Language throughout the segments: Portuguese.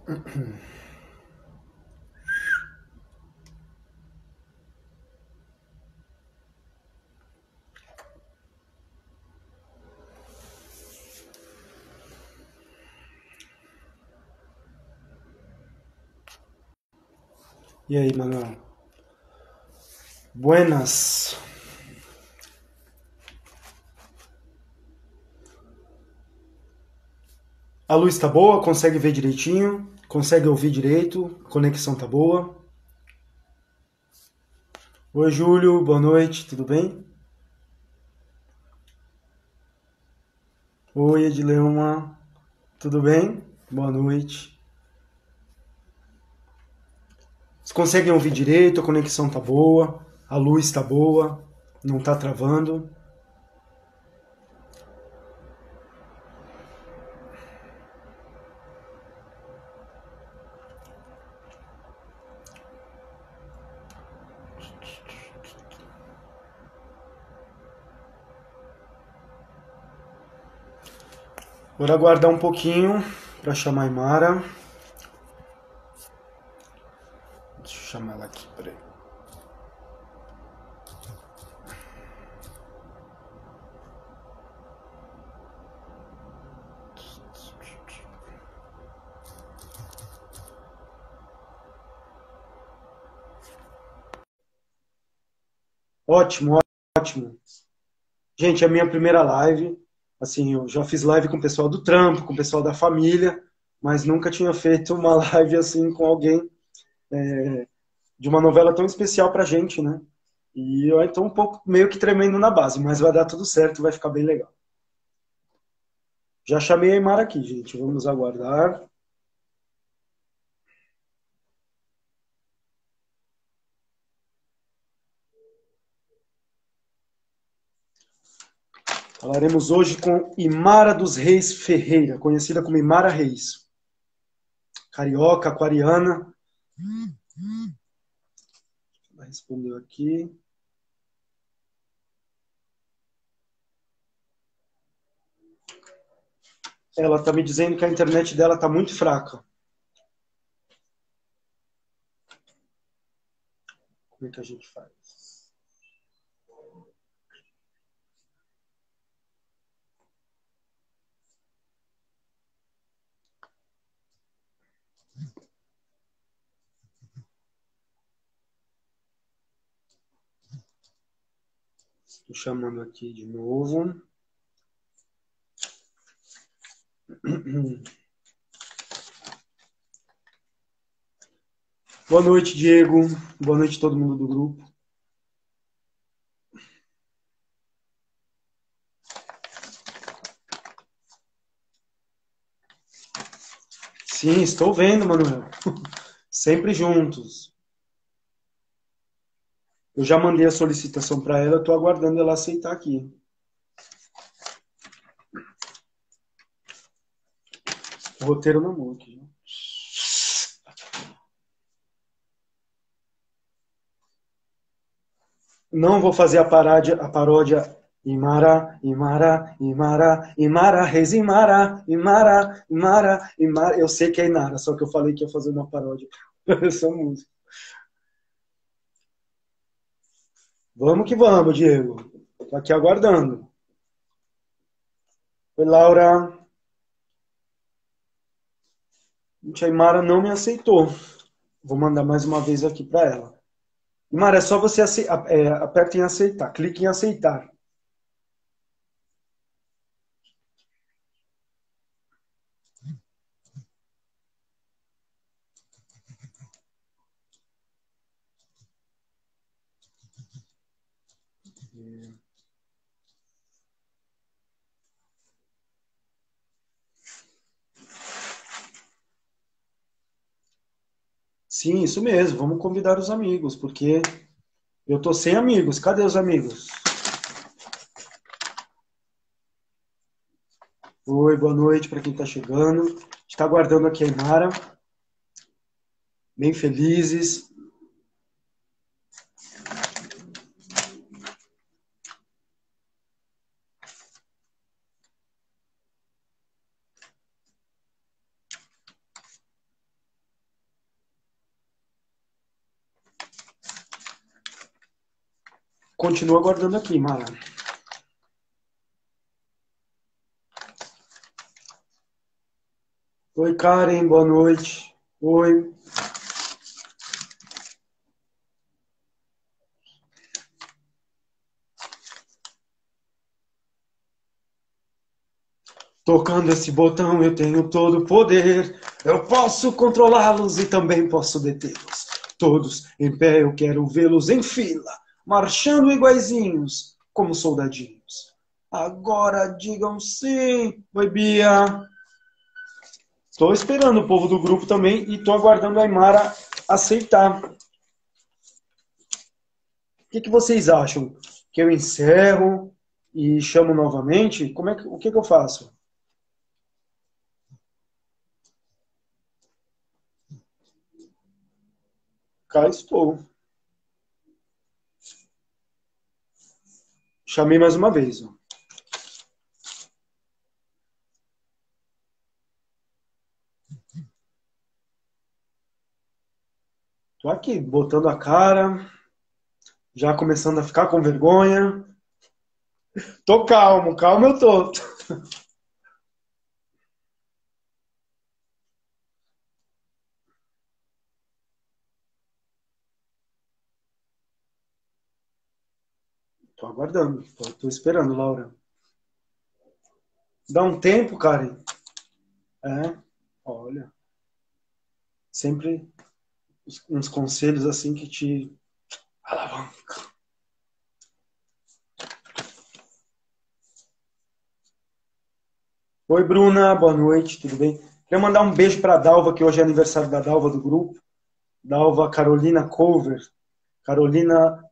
E aí, Manuel? Buenas. A luz tá boa? Consegue ver direitinho? Consegue ouvir direito? A conexão tá boa? Oi, Júlio, boa noite, tudo bem? Oi, Edileuma, tudo bem? Boa noite. Vocês conseguem ouvir direito? A conexão tá boa? A luz tá boa? Não tá travando? Vou aguardar um pouquinho para chamar a Imara. Deixa eu chamar ela aqui, peraí. Ótimo, ótimo. Gente, é a minha primeira live. Assim, eu já fiz live com o pessoal do trampo, com o pessoal da família, mas nunca tinha feito uma live assim com alguém de uma novela tão especial pra gente, né? E eu estou um pouco meio que tremendo na base, mas vai dar tudo certo, vai ficar bem legal. Já chamei a Imara aqui, gente. Vamos aguardar. Falaremos hoje com Imara dos Reis Ferreira, conhecida como Imara Reis. Carioca, aquariana. Ela respondeu aqui. Ela está me dizendo que a internet dela está muito fraca. Como é que a gente faz? Estou chamando aqui de novo. Boa noite, Diego. Boa noite, todo mundo do grupo. Sim, estou vendo, Manuel. Sempre juntos. Eu já mandei a solicitação para ela, estou aguardando ela aceitar aqui. O roteiro na mão aqui. Não vou fazer a paródia Imara, Imara, Imara, Imara, Reis Imara, Imara, Imara, Imara. Eu sei que é Inara, só que eu falei que ia fazer uma paródia essa música. Vamos que vamos, Diego. Tô aqui aguardando. Oi, Laura. A Imara não me aceitou. Vou mandar mais uma vez aqui para ela. Imara, é só você aperta em aceitar, clique em aceitar. Sim, isso mesmo. Vamos convidar os amigos, porque eu tô sem amigos. Cadê os amigos? Oi, boa noite para quem está chegando. A gente está aguardando aqui a Imara. Bem felizes. Continua aguardando aqui, Mara. Oi, Karen, boa noite. Oi. Tocando esse botão eu tenho todo o poder. Eu posso controlá-los e também posso detê-los. Todos em pé eu quero vê-los em fila, marchando iguaizinhos, como soldadinhos. Agora digam sim. Oi, Bia. Estou esperando o povo do grupo também e estou aguardando a Aymara aceitar. O que vocês acham? Que eu encerro e chamo novamente? O que eu faço? Cá estou. Chamei mais uma vez. Ó. Tô aqui, botando a cara, já começando a ficar com vergonha. Tô calmo, calmo eu tô. Tô aguardando, tô esperando, Laura. Dá um tempo, Karen. É, olha. Sempre uns conselhos assim que te alavancam. Oi, Bruna, boa noite, tudo bem? Queria mandar um beijo para a Dalva, que hoje é aniversário da Dalva do grupo. Dalva Carolina Cover. Carolina,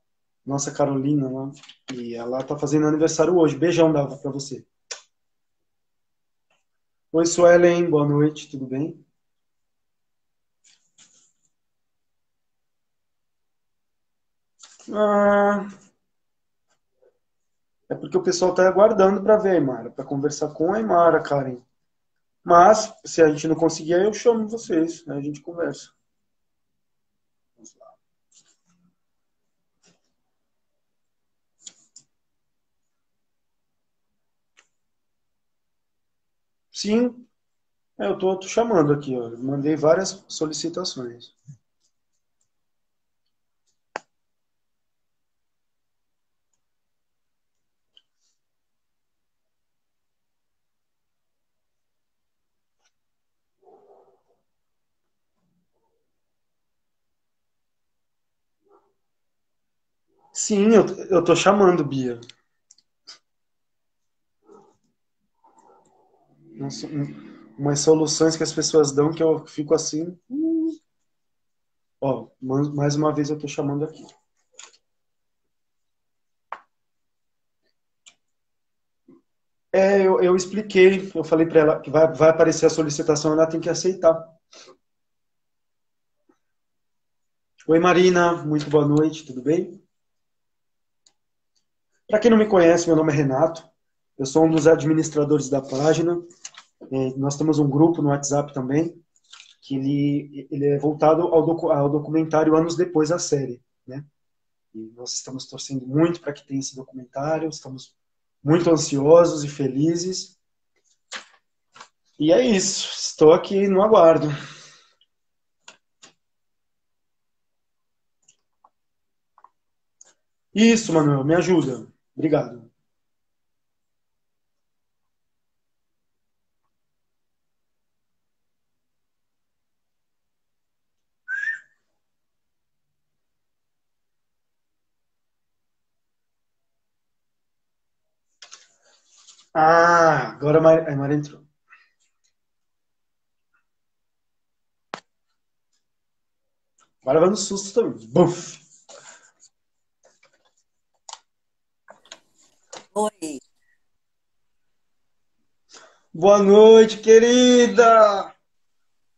nossa Carolina lá. E ela tá fazendo aniversário hoje. Beijão, Dalva, para você. Oi, Suelen, boa noite, tudo bem? Ah, é porque o pessoal tá aguardando para ver a Aymara, para conversar com a Aymara, Karen. Mas, se a gente não conseguir, aí eu chamo vocês, aí a gente conversa. Sim, eu tô chamando aqui, ó. Mandei várias solicitações. Sim, eu tô chamando, Bia. Nossa, umas soluções que as pessoas dão que eu fico assim. Ó, mais uma vez eu tô chamando aqui. Eu expliquei, eu falei para ela que vai aparecer a solicitação, ela tem que aceitar. Oi, Marina, muito boa noite, tudo bem? Para quem não me conhece, meu nome é Renato, eu sou um dos administradores da página. Nós temos um grupo no WhatsApp também, que ele é voltado ao documentário Anos Depois da Série, né? E nós estamos torcendo muito para que tenha esse documentário, estamos muito ansiosos e felizes. E é isso, estou aqui no aguardo. Isso, Manuel, me ajuda. Obrigado. Ah, agora a Mari entrou. Agora vai no susto também. Buf. Oi, Boa noite, querida!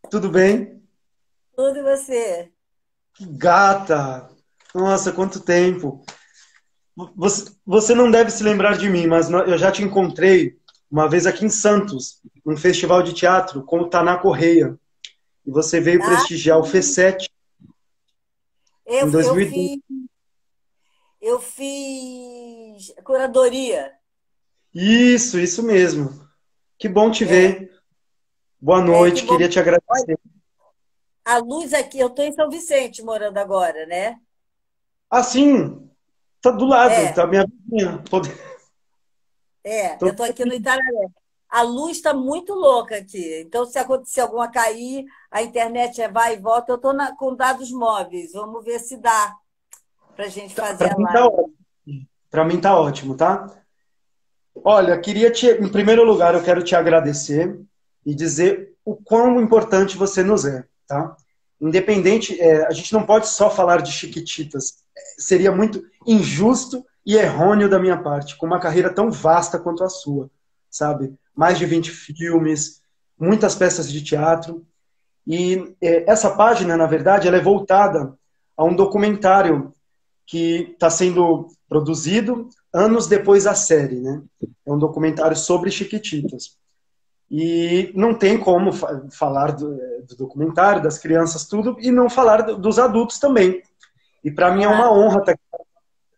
Tudo bem? tudo e você? Que gata! Nossa, quanto tempo! Você não deve se lembrar de mim, mas eu já te encontrei uma vez aqui em Santos, num festival de teatro com o Taná Correia. E você veio Ah, prestigiar o F7 eu, em eu 2012. fiz, Eu fiz curadoria. Isso mesmo. Que bom te É, ver. Boa que noite, bom. queria te Olha, agradecer. a luz aqui, eu estou em São Vicente morando agora, né? Ah, sim, tá do lado, É, tá minha vizinha. eu Tô- estou aqui no Itararé. A luz está muito louca aqui. Então, se acontecer alguma cair, a internet vai e volta. Eu estou com dados móveis. Vamos ver se dá para a gente fazer Pra a mim tá live. ótimo. Pra mim tá ótimo, tá? Olha, em primeiro lugar, eu quero te agradecer e dizer o quão importante você nos é, tá? Independente, a gente não pode só falar de Chiquititas. Seria muito injusto e errôneo da minha parte, com uma carreira tão vasta quanto a sua, sabe? Mais de 20 filmes, muitas peças de teatro. E essa página, na verdade, ela é voltada a um documentário que está sendo produzido anos depois da série, né? É um documentário sobre Chiquititas. E não tem como falar do documentário, das crianças, tudo, e não falar dos adultos também. E para mim é uma Claro. honra,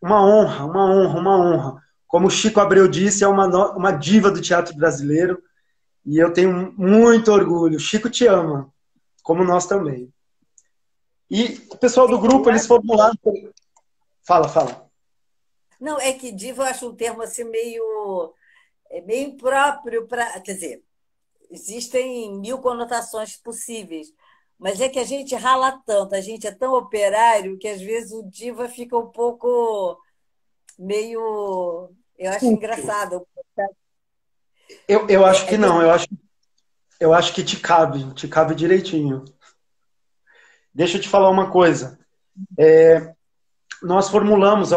uma honra, uma honra, uma honra. Como o Chico Abreu disse, é uma diva do teatro brasileiro, e eu tenho muito orgulho. Chico te ama, como nós também. E o pessoal do grupo, Eu eles acho- formularam. Fala, fala. Não, é que diva eu acho um termo assim meio impróprio para. Quer dizer, existem mil conotações possíveis, mas é que a gente rala tanto, a gente é tão operário que às vezes o diva fica um pouco meio. Eu acho engraçado. Eu acho É, que é não, eu acho que te cabe direitinho. Deixa eu te falar uma coisa. Nós formulamos,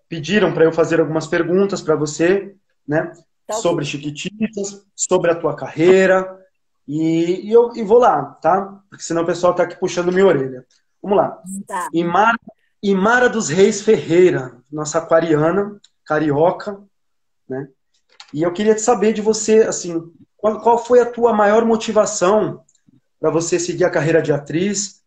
pediram para eu fazer algumas perguntas para você, né, tá ok. sobre Chiquititas, sobre a tua carreira, e vou lá, tá? Porque senão o pessoal está aqui puxando minha orelha. Vamos lá. Tá. Imara, Imara dos Reis Ferreira, nossa aquariana, carioca, né? E eu queria saber de você, assim, qual foi a tua maior motivação para você seguir a carreira de atriz?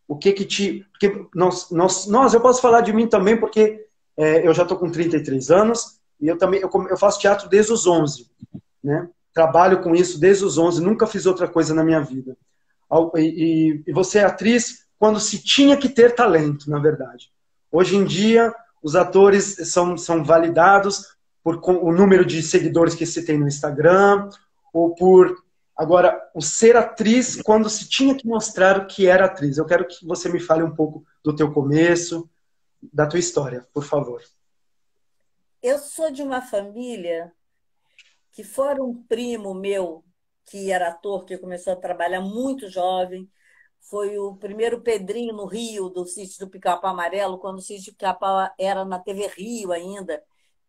O que que te... Porque eu posso falar de mim também, porque eu já estou com 33 anos e eu também eu faço teatro desde os 11, né? Trabalho com isso desde os 11, nunca fiz outra coisa na minha vida. E você é atriz quando se tinha que ter talento, na verdade. Hoje em dia, os atores são validados por o número de seguidores que se tem no Instagram, ou por. Agora, o ser atriz quando se tinha que mostrar o que era atriz. Eu quero que você me fale um pouco do teu começo, da tua história, por favor. Eu sou de uma família que, fora um primo meu, que era ator, que começou a trabalhar muito jovem, foi o primeiro Pedrinho no Rio, do Sítio do Pica-Pau Amarelo, quando o Sítio do Pica-Pau era na TV Rio ainda,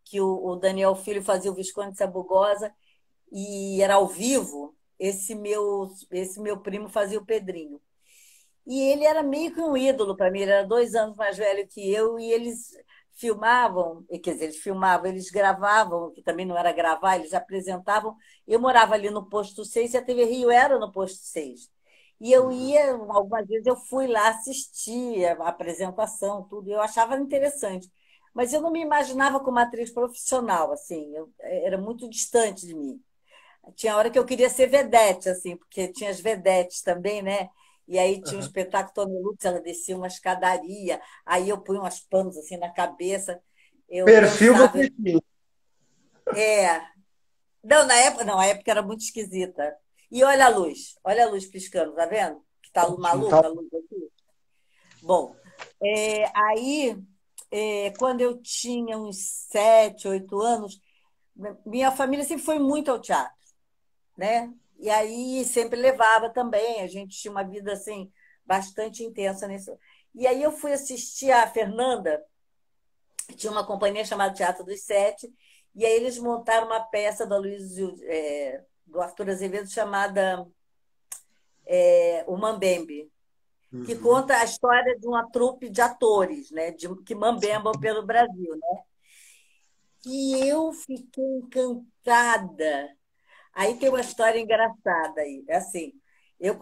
que o Daniel Filho fazia o Visconde de Sabugosa, e era ao vivo, esse meu primo fazia o Pedrinho. E ele era meio que um ídolo para mim, ele era 2 anos mais velho que eu, e eles filmavam, quer dizer, eles filmavam, eles gravavam, que também não era gravar, eles apresentavam. Eu morava ali no Posto 6 e a TV Rio era no Posto 6. E eu ia, algumas vezes eu fui lá assistir a apresentação, tudo, e eu achava interessante. Mas eu não me imaginava como atriz profissional, assim, era muito distante de mim. Tinha hora que eu queria ser vedete, assim, porque tinha as vedetes também, né? E aí tinha um Uhum. espetáculo Tony Lutz, ela descia uma escadaria, aí eu punha umas panos assim na cabeça, eu Perfil dançava. você tinha. É. Não, na época era muito esquisita. E olha a luz piscando, tá vendo? Que tá Ótimo, tá? maluca a luz aqui. Bom, aí, quando eu tinha uns 7, 8 anos, minha família sempre foi muito ao teatro, né? E aí sempre levava também, a gente tinha uma vida assim bastante intensa nisso. E aí eu fui assistir a Fernanda, tinha uma companhia chamada Teatro dos Sete, e aí eles montaram uma peça do do Arthur Azevedo chamada O Mambembe, que Uhum. conta a história de uma trupe de atores, né, que mambembam pelo Brasil, né? E eu fiquei encantada. Aí tem uma história engraçada aí. É assim,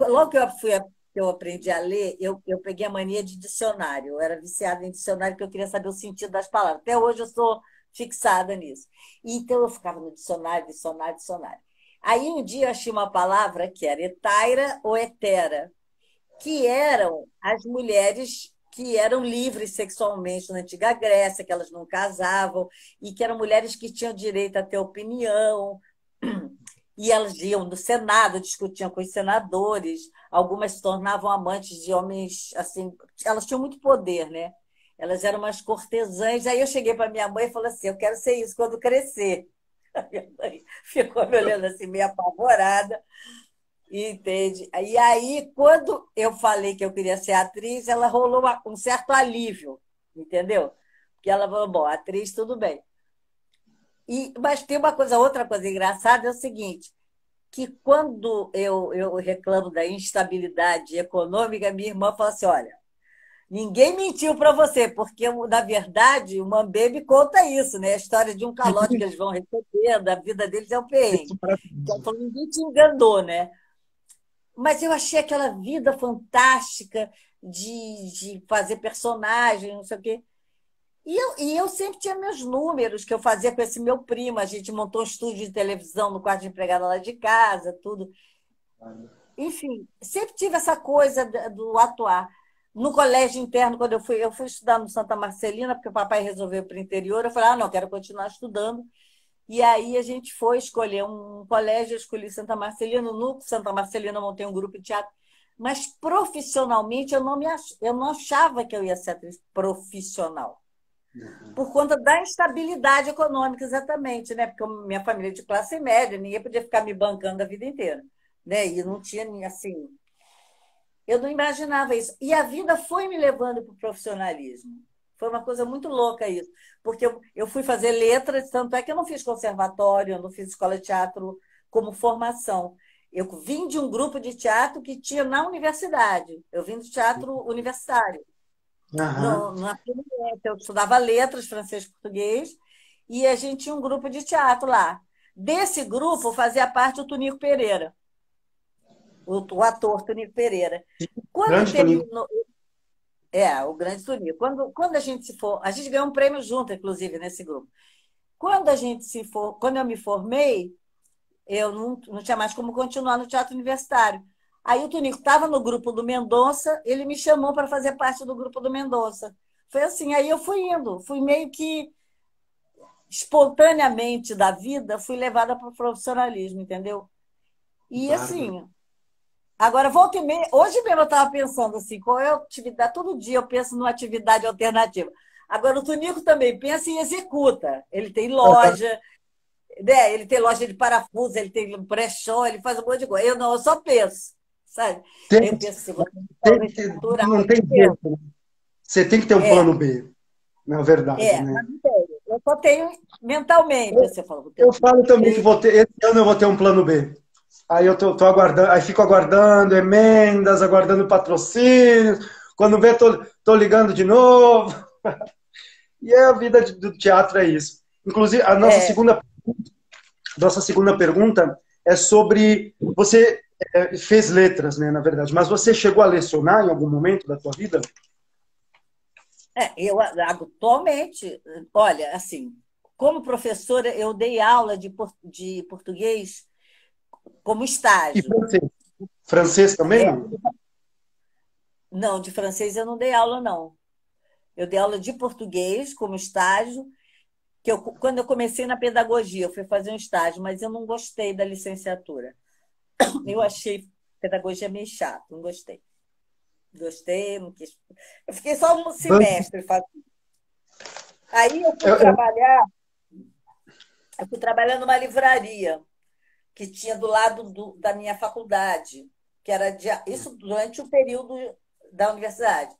logo que eu fui que eu aprendi a ler, eu peguei a mania de dicionário. Eu era viciada em dicionário, porque eu queria saber o sentido das palavras. Até hoje eu sou fixada nisso. Então eu ficava no dicionário, dicionário, dicionário. Aí um dia eu achei uma palavra que era etaira ou etera, que eram as mulheres que eram livres sexualmente na antiga Grécia, que elas não casavam, e que eram mulheres que tinham direito a ter opinião, e elas iam no Senado, discutiam com os senadores, algumas se tornavam amantes de homens, assim, elas tinham muito poder, né? Elas eram umas cortesãs. Aí eu cheguei para minha mãe e falei assim: eu quero ser isso quando crescer. A minha mãe ficou me olhando assim, meio apavorada, entende? E aí, quando eu falei que eu queria ser atriz, ela rolou um certo alívio, entendeu? Porque ela falou: bom, atriz, tudo bem. Mas tem uma coisa, outra coisa engraçada é o seguinte, que quando eu reclamo da instabilidade econômica, minha irmã fala assim: olha, ninguém mentiu para você, porque, na verdade, o Mambê me conta isso, né? A história de um calote que eles vão receber, da vida deles é o perrengue. Então, ninguém te enganou, né? Mas eu achei aquela vida fantástica de fazer personagem, não sei o quê. E eu sempre tinha meus números que eu fazia com esse meu primo. A gente montou um estúdio de televisão no quarto de empregada lá de casa, tudo. Enfim, sempre tive essa coisa do atuar. No colégio interno, quando eu fui estudar no Santa Marcelina, porque o papai resolveu ir para o interior, eu falei: ah, não, quero continuar estudando. E aí a gente foi escolher um colégio, eu escolhi Santa Marcelina. No Santa Marcelina eu montei um grupo de teatro. Mas profissionalmente eu não achava que eu ia ser atriz profissional. Por conta da instabilidade econômica, exatamente, né? Porque minha família é de classe média, ninguém podia ficar me bancando a vida inteira, né? E não tinha, assim, eu não imaginava isso. E a vida foi me levando para o profissionalismo. Foi uma coisa muito louca isso. Porque eu fui fazer letras, tanto é que eu não fiz conservatório, eu não fiz escola de teatro como formação. Eu vim de um grupo de teatro que tinha na universidade. Eu vim do teatro universitário. Aham. Na primeira, eu estudava letras, francês e português, e a gente tinha um grupo de teatro lá. Desse grupo fazia parte o Tunico Pereira, o ator Tunico Pereira. Quando Grande Tonico. terminou. O grande Tunico. Quando a gente se for. A gente ganhou um prêmio junto, inclusive, nesse grupo. Quando eu me formei, eu não tinha mais como continuar no teatro universitário. Aí o Tunico estava no grupo do Mendonça, ele me chamou para fazer parte do grupo do Mendonça. Foi assim, aí eu fui indo, fui meio que espontaneamente da vida, fui levada para o profissionalismo, entendeu? E Bárbaro. assim, agora volta e meia, hoje mesmo eu estava pensando assim, qual é a atividade, todo dia eu penso numa atividade alternativa. Agora o Tunico também pensa e executa. Ele tem loja, né? Ele tem loja de parafuso, ele tem brechó, ele faz um monte de coisa. Eu não, eu só penso, sabe? Tem, Aí eu penso assim, vou ter um restaurante, não tem eu jeito, né? Você tem que ter um É, plano B, na verdade, mas né? não tenho. Eu só tenho mentalmente. Eu, Você falou, vou ter um eu falo plano também que B. esse ano eu vou ter um plano B. Aí eu tô aguardando, aí fico aguardando emendas, aguardando patrocínios. Quando vê, tô ligando de novo. E a vida do teatro é isso. Inclusive, a É, nossa segunda pergunta é sobre você fez letras, né, na verdade, mas você chegou a lecionar em algum momento da tua vida? eu atualmente, olha, assim, como professora, eu dei aula de português como E estágio. francês? Francês também É, não? não, de francês eu não dei aula, não. Eu dei aula de português como estágio, quando eu comecei na pedagogia, eu fui fazer um estágio, mas eu não gostei da licenciatura. Eu achei pedagogia meio chato, não gostei. Gostei, não quis. Eu fiquei só um semestre fazendo. Aí Eu- eu fui trabalhar numa livraria que tinha do lado da minha faculdade, que era isso durante o período da universidade,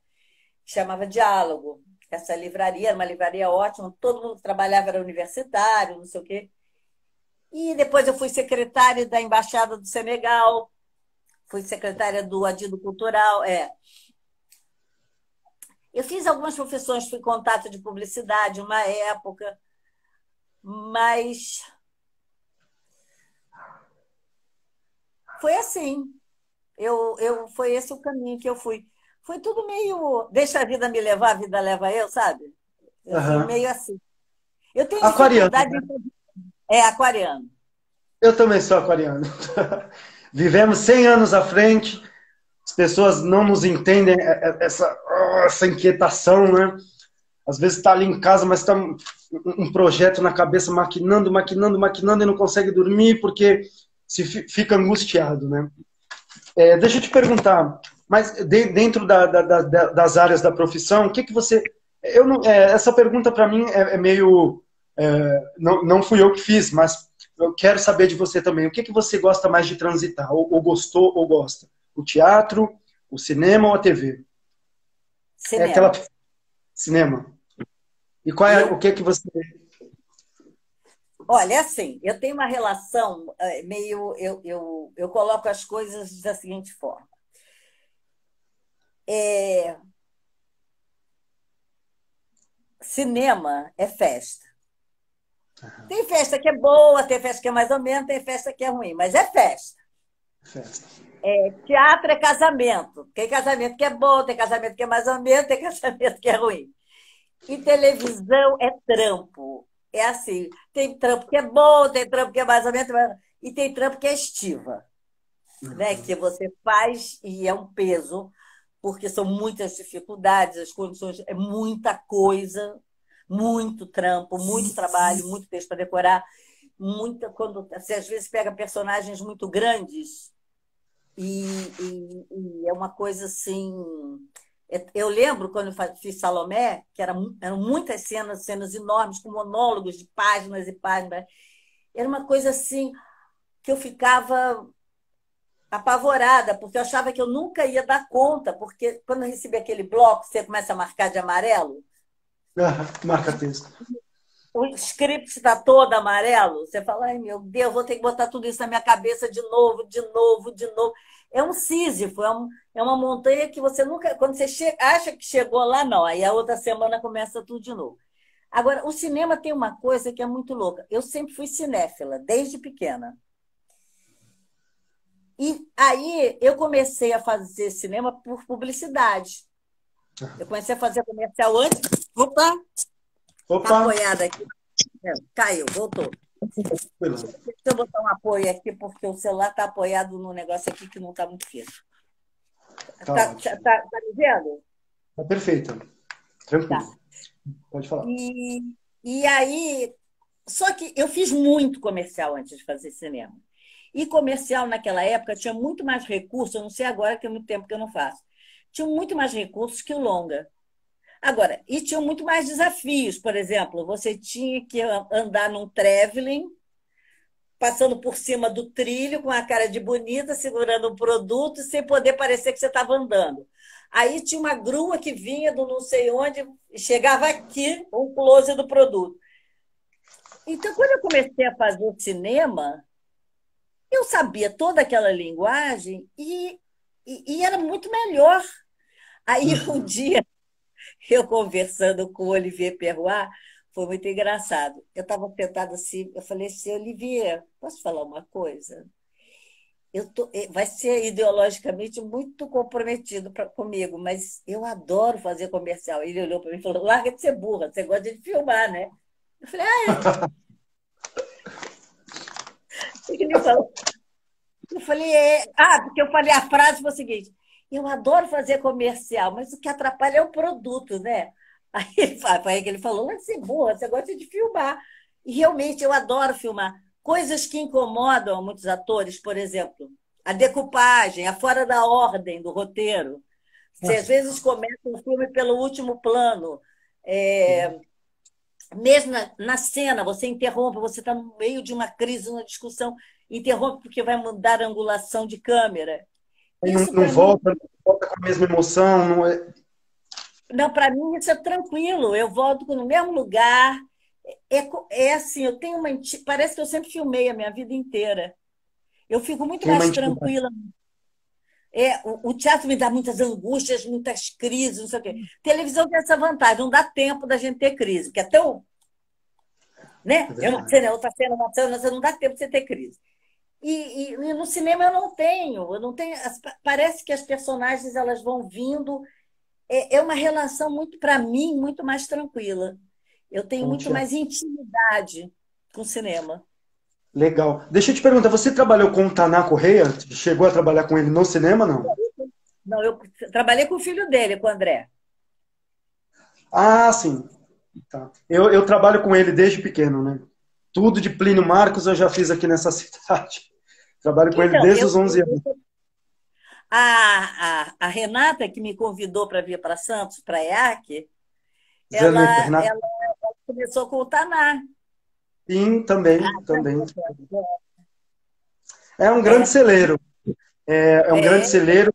chamava Diálogo. Essa livraria era uma livraria ótima, todo mundo que trabalhava era universitário, não sei o quê. E depois eu fui secretária da Embaixada do Senegal, fui secretária do Adido Cultural. Eu fiz algumas profissões, fui contato de publicidade uma época, mas foi assim. Foi esse o caminho que eu fui. Foi tudo meio. Deixa a vida me levar, a vida leva eu, sabe? Assim, Aham. meio assim. Eu tenho Aquariano, dificuldade né? em. É, aquariano. Eu também sou aquariano. Vivemos 100 anos à frente, as pessoas não nos entendem, essa inquietação, né? Às vezes está ali em casa, mas está um projeto na cabeça, maquinando, maquinando, maquinando e não consegue dormir porque fica angustiado, né? Deixa eu te perguntar, mas dentro das áreas da profissão, o que você... essa pergunta para mim é meio... não fui eu que fiz, mas eu quero saber de você também. O que você gosta mais de transitar? Ou gostou ou gosta? O teatro, o cinema ou a TV? É aquela... Cinema. Cinema. E qual é, o Eu, que você... olha, é assim, eu tenho uma relação meio. Eu coloco as coisas da seguinte forma. É, cinema é festa. Tem festa que é boa, tem festa que é mais ou menos, tem festa que é ruim, mas é festa. Festa. Teatro é casamento. Tem casamento que é bom, tem casamento que é mais ou menos, tem casamento que é ruim. E televisão é trampo. É assim, tem trampo que é bom, tem trampo que é mais ou menos, e tem trampo que é estiva, né? Que você faz e é um peso, porque são muitas dificuldades, as condições, é muita coisa, muito trampo, muito trabalho, muito texto para decorar, muita quando você às vezes pega personagens muito grandes e é uma coisa assim. Eu lembro quando eu fiz Salomé, que eram muitas cenas, cenas enormes, com monólogos de páginas e páginas. Era uma coisa assim que eu ficava apavorada, porque eu achava que eu nunca ia dar conta, porque quando eu recebi aquele bloco, você começa a marcar de amarelo, Marca texto. o script está todo amarelo, você fala, ai meu Deus, vou ter que botar tudo isso na minha cabeça de novo, de novo, de novo. É um Sísifo, é uma montanha que você nunca. Quando você acha que chegou lá, não. Aí a outra semana começa tudo de novo. Agora, o cinema tem uma coisa que é muito louca. Eu sempre fui cinéfila, desde pequena. E aí eu comecei a fazer cinema por publicidade. Eu comecei a fazer comercial antes. Opa, está Opa! apoiada aqui. Caiu, voltou. Deixa eu botar um apoio aqui, porque o celular está apoiado num negócio aqui que não está muito firme. Tá Tá ótimo. me vendo? Tá perfeito. Tranquilo. Tá. Pode falar. E aí. Só que eu fiz muito comercial antes de fazer cinema. E comercial naquela época tinha muito mais recursos, eu não sei agora, que é muito tempo que eu não faço. Tinha muito mais recursos que o longa. Agora, e tinha muito mais desafios, por exemplo, você tinha que andar num traveling, passando por cima do trilho, com a cara de bonita, segurando um produto, sem poder parecer que você estava andando. Aí tinha uma grua que vinha do não sei onde, e chegava aqui, um close do produto. Então, quando eu comecei a fazer cinema, eu sabia toda aquela linguagem e era muito melhor. Aí, um dia, eu conversando com o Olivier Perroir, foi muito engraçado. Eu estava sentada assim, eu falei assim, Olivier, posso falar uma coisa? Vai ser ideologicamente muito comprometido comigo, mas eu adoro fazer comercial. Ele olhou para mim e falou, larga de ser burra, você gosta de filmar, né? Eu falei, ele falou, eu falei, porque eu falei, a frase foi o seguinte, eu adoro fazer comercial, mas o que atrapalha é o produto, né? Foi aí que ele falou, mas você boa, você gosta de filmar. E realmente eu adoro filmar. Coisas que incomodam muitos atores, por exemplo, a decupagem, a fora da ordem do roteiro. Você às vezes começa um filme pelo último plano. Mesmo na cena, você interrompe, você está no meio de uma crise, uma discussão, interrompe porque vai mudar a angulação de câmera. Aí não, Isso, para mim, não volta com a mesma emoção. Não é... não, para mim isso é tranquilo. Eu volto no mesmo lugar. É assim, eu tenho uma. Parece que eu sempre filmei a minha vida inteira. Eu fico muito Tem uma mais intimidade. tranquila. O teatro me dá muitas angústias, muitas crises, não sei o quê. Televisão tem essa vantagem, não dá tempo da gente ter crise, porque é tão. Né? É É uma verdade. cena, outra cena, uma cena, você não dá tempo de você ter crise. E no cinema eu não tenho. Parece que as personagens elas vão vindo. É uma relação muito, para mim, muito mais tranquila. Eu tenho Com o muito teatro. mais intimidade com o cinema. Legal. Deixa eu te perguntar, você trabalhou com o Taná Correia? Chegou a trabalhar com ele no cinema, não? Não, eu trabalhei com o filho dele, com o André. Ah, sim. Tá. Eu trabalho com ele desde pequeno, né? Tudo de Plínio Marcos eu já fiz aqui nessa cidade. Trabalho com ele Então, desde os 11 anos. a Renata, que me convidou para vir para Santos, para a EAC, ela, Renata, ela começou com o Taná. sim, também, também. É um grande É, celeiro. É um grande é, celeiro.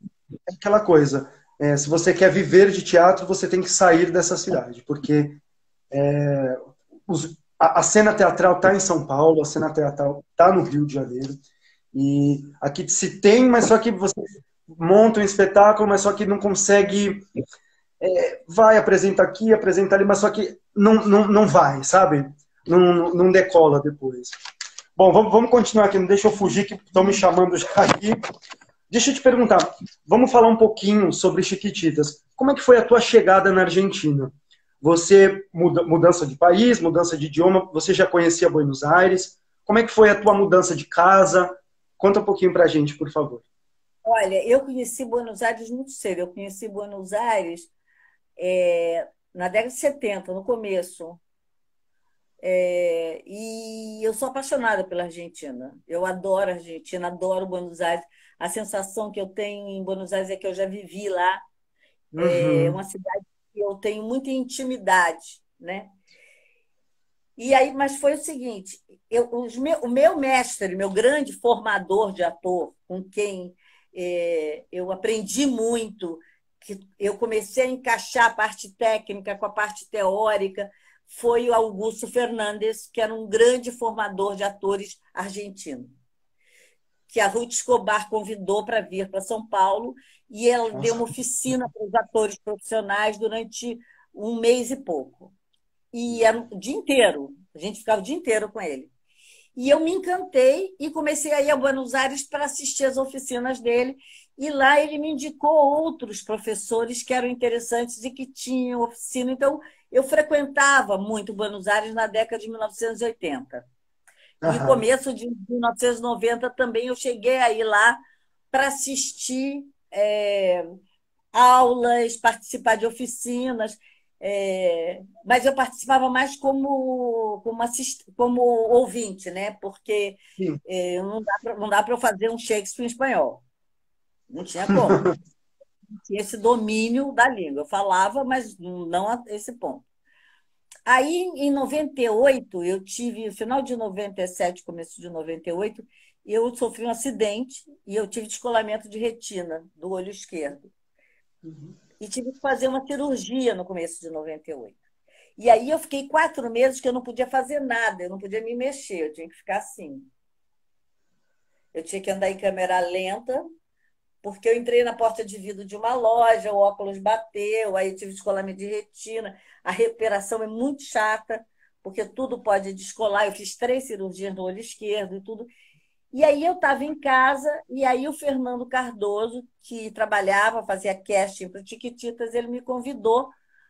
É aquela coisa. Se você quer viver de teatro, você tem que sair dessa cidade, porque a cena teatral está em São Paulo, a cena teatral está no Rio de Janeiro. E aqui se tem, mas só que você monta um espetáculo, mas só que não consegue. Vai, apresenta aqui, apresenta ali, mas só que não vai, sabe? Não decola depois. Bom, vamos continuar aqui, não deixa eu fugir, que estão me chamando já aqui. Deixa eu te perguntar, vamos falar um pouquinho sobre Chiquititas. Como é que foi a tua chegada na Argentina? Você, mudança de país, mudança de idioma, você já conhecia Buenos Aires? Como é que foi a tua mudança de casa? Conta um pouquinho pra gente, por favor. olha, eu conheci Buenos Aires muito cedo. Eu conheci Buenos Aires na década de 70, no começo. E eu sou apaixonada pela Argentina. Eu adoro a Argentina, adoro Buenos Aires. A sensação que eu tenho em Buenos Aires é que eu já vivi lá. É Uhum. uma cidade que eu tenho muita intimidade, né? E aí, mas foi o seguinte, o meu mestre, meu grande formador de ator, com quem eu aprendi muito, que eu comecei a encaixar a parte técnica com a parte teórica, foi o Augusto Fernandes, que era um grande formador de atores argentino, que a Ruth Escobar convidou para vir para São Paulo, e ela deu Nossa. uma oficina para os atores profissionais durante um mês e pouco. E era o dia inteiro, a gente ficava o dia inteiro com ele. E eu me encantei e comecei a ir a Buenos Aires para assistir as oficinas dele. E lá ele me indicou outros professores que eram interessantes e que tinham oficina. Então, eu frequentava muito Buenos Aires na década de 1980. E Aham. começo de 1990 também eu cheguei a ir lá para assistir aulas, participar de oficinas. Mas eu participava mais como ouvinte, né? Porque Sim. não dá para eu fazer um Shakespeare em espanhol. Não tinha como. Não tinha esse domínio da língua. Eu falava, mas não a esse ponto. Aí, em 98, eu tive, no final de 97, começo de 98, eu sofri um acidente e eu tive descolamento de retina do olho esquerdo. E tive que fazer uma cirurgia no começo de 98. E aí eu fiquei 4 meses que eu não podia fazer nada, eu não podia me mexer, eu tinha que ficar assim. Eu tinha que andar em câmera lenta, porque eu entrei na porta de vidro de uma loja, o óculos bateu, aí eu tive descolamento de retina. A recuperação é muito chata, porque tudo pode descolar. Eu fiz 3 cirurgias no olho esquerdo e tudo. E aí eu estava em casa, e aí o Fernando Cardoso, que trabalhava, fazia casting para o Tiquititas, ele me convidou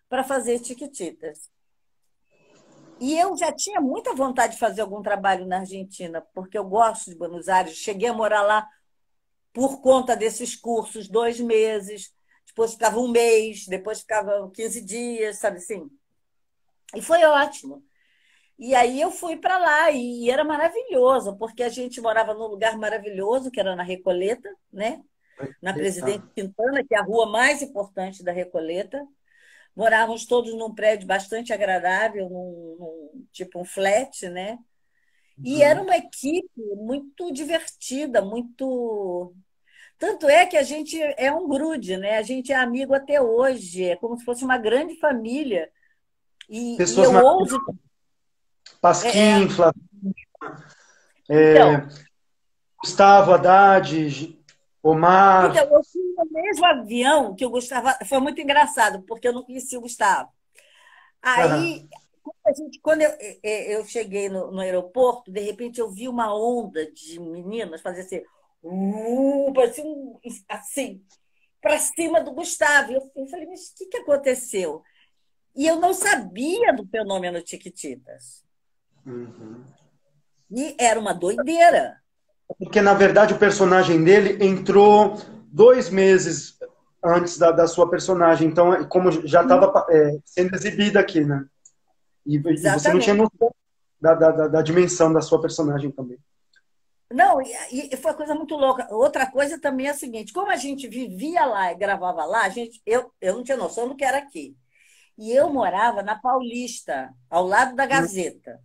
para fazer Tiquititas. E eu já tinha muita vontade de fazer algum trabalho na Argentina, porque eu gosto de Buenos Aires. Cheguei a morar lá por conta desses cursos, 2 meses, depois ficava um mês, depois ficava 15 dias, sabe assim? E foi ótimo. E aí eu fui para lá e era maravilhoso, porque a gente morava num lugar maravilhoso, que era na Recoleta, né? Na Presidente Tá. Quintana, que é a rua mais importante da Recoleta. Morávamos todos num prédio bastante agradável, tipo um flat, né? E era Uhum. uma equipe muito divertida, muito. Tanto é que a gente é um grude, né? A gente é amigo até hoje, é como se fosse uma grande família. E Pessoas eu maravilhosas. ouso. É, Pasquim, é. É, Então, Gustavo, Haddad, então, Omar. eu fui no mesmo avião que o Gustavo. Foi muito engraçado, porque eu não conhecia o Gustavo. Aham. Aí Quando eu cheguei no aeroporto, de repente eu vi uma onda de meninas fazer assim, parecia assim, para cima do Gustavo. Eu falei, mas o que aconteceu? E eu não sabia do fenômeno Tiquititas. Uhum. E era uma doideira. Porque, na verdade, o personagem dele entrou 2 meses antes da sua personagem. Então, como já estava sendo exibida aqui, né? E você não tinha Exatamente. noção da dimensão da sua personagem também. Não, e foi uma coisa muito louca. Outra coisa também é a seguinte: como a gente vivia lá e gravava lá, eu não tinha noção do que era aqui. E eu morava na Paulista, ao lado da Gazeta,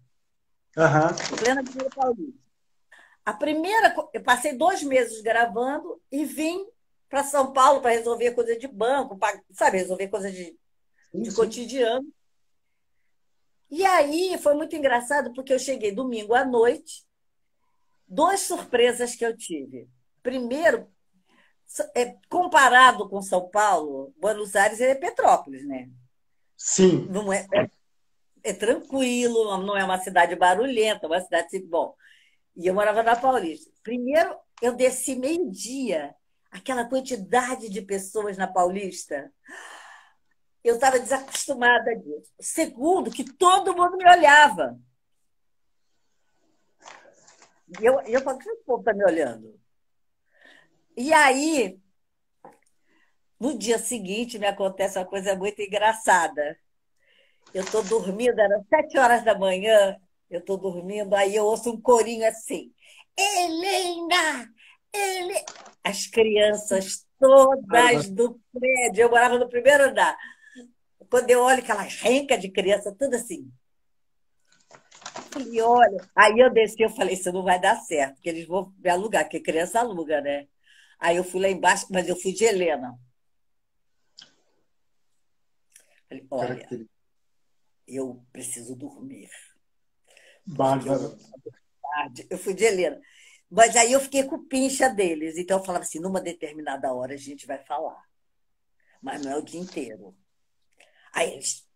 Aham. plena Avenida Paulista. Eu passei 2 meses gravando e vim para São Paulo para resolver coisa de banco, sabe, resolver coisa Sim, de sim. cotidiano. E aí foi muito engraçado, porque eu cheguei domingo à noite, duas surpresas que eu tive. Primeiro, comparado com São Paulo, Buenos Aires é Petrópolis, né? Sim. Não é tranquilo, não é uma cidade barulhenta, é uma cidade assim, bom. E eu morava na Paulista. Primeiro, eu desci meio-dia, aquela quantidade de pessoas na Paulista. Eu estava desacostumada disso. Segundo, que todo mundo me olhava. E eu falei, que esse povo está me olhando? E aí, no dia seguinte, me acontece uma coisa muito engraçada. Eu estou dormindo, era 7 horas da manhã, eu estou dormindo, aí eu ouço um corinho assim, Helena! Ele... As crianças todas do prédio, eu morava no primeiro andar. Quando eu olho aquela renca de criança, tudo assim. Eu falei, olha. Aí eu desci, eu falei, isso não vai dar certo, porque eles vão me alugar, porque criança aluga, né? Aí eu fui lá embaixo, mas eu fui de Helena. Falei, olha, eu preciso dormir, porque eu Bárbaro. não tarde. Eu fui de Helena. Mas aí eu fiquei com pincha deles. Então eu falava assim, numa determinada hora a gente vai falar. Mas não é o dia inteiro. Aí eles.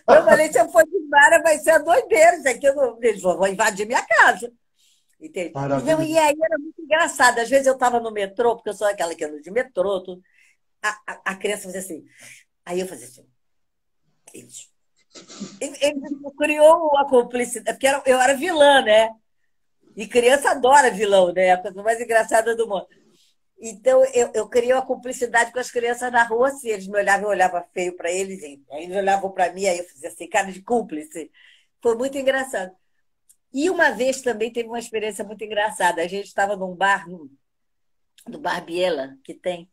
Eu falei, se eu for de Mara, vai ser a doideira. Isso aqui eles vão invadir minha casa. Entende? E, não, Maravilha. e aí era muito engraçado. Às vezes eu estava no metrô, porque eu sou aquela que anda de metrô, tudo. A criança fazia assim. Aí eu fazia assim. Eles. Ele criou uma cumplicidade, porque eu era vilã, né? E criança adora vilão, né? A coisa mais engraçada do mundo. Então, eu criei uma cumplicidade com as crianças na rua, assim. Eles me olhavam, eu olhava feio para eles, e aí eles olhavam para mim, aí eu fazia assim, cara de cúmplice. Foi muito engraçado. E uma vez também teve uma experiência muito engraçada. A gente estava num bar, no Bar Biela, que tem,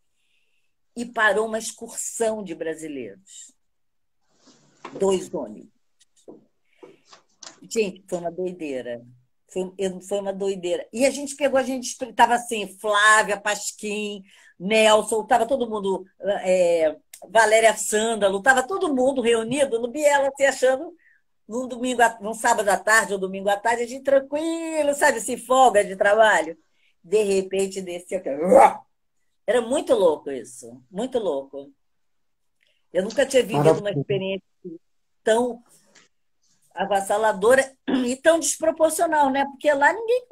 e parou uma excursão de brasileiros. 2 ônibus. Gente, foi uma doideira. Foi uma doideira. E a gente estava assim, Flávia, Pasquim, Nelson, estava todo mundo, Valéria Sândalo, estava todo mundo reunido no Biela, se achando num domingo, num sábado à tarde ou domingo à tarde, a gente tranquilo, sabe, assim, folga de trabalho. De repente, descia aqui. Era muito louco isso, muito louco. Eu nunca tinha vivido uma Maravilha. experiência tão avassaladora e tão desproporcional, né? Porque lá ninguém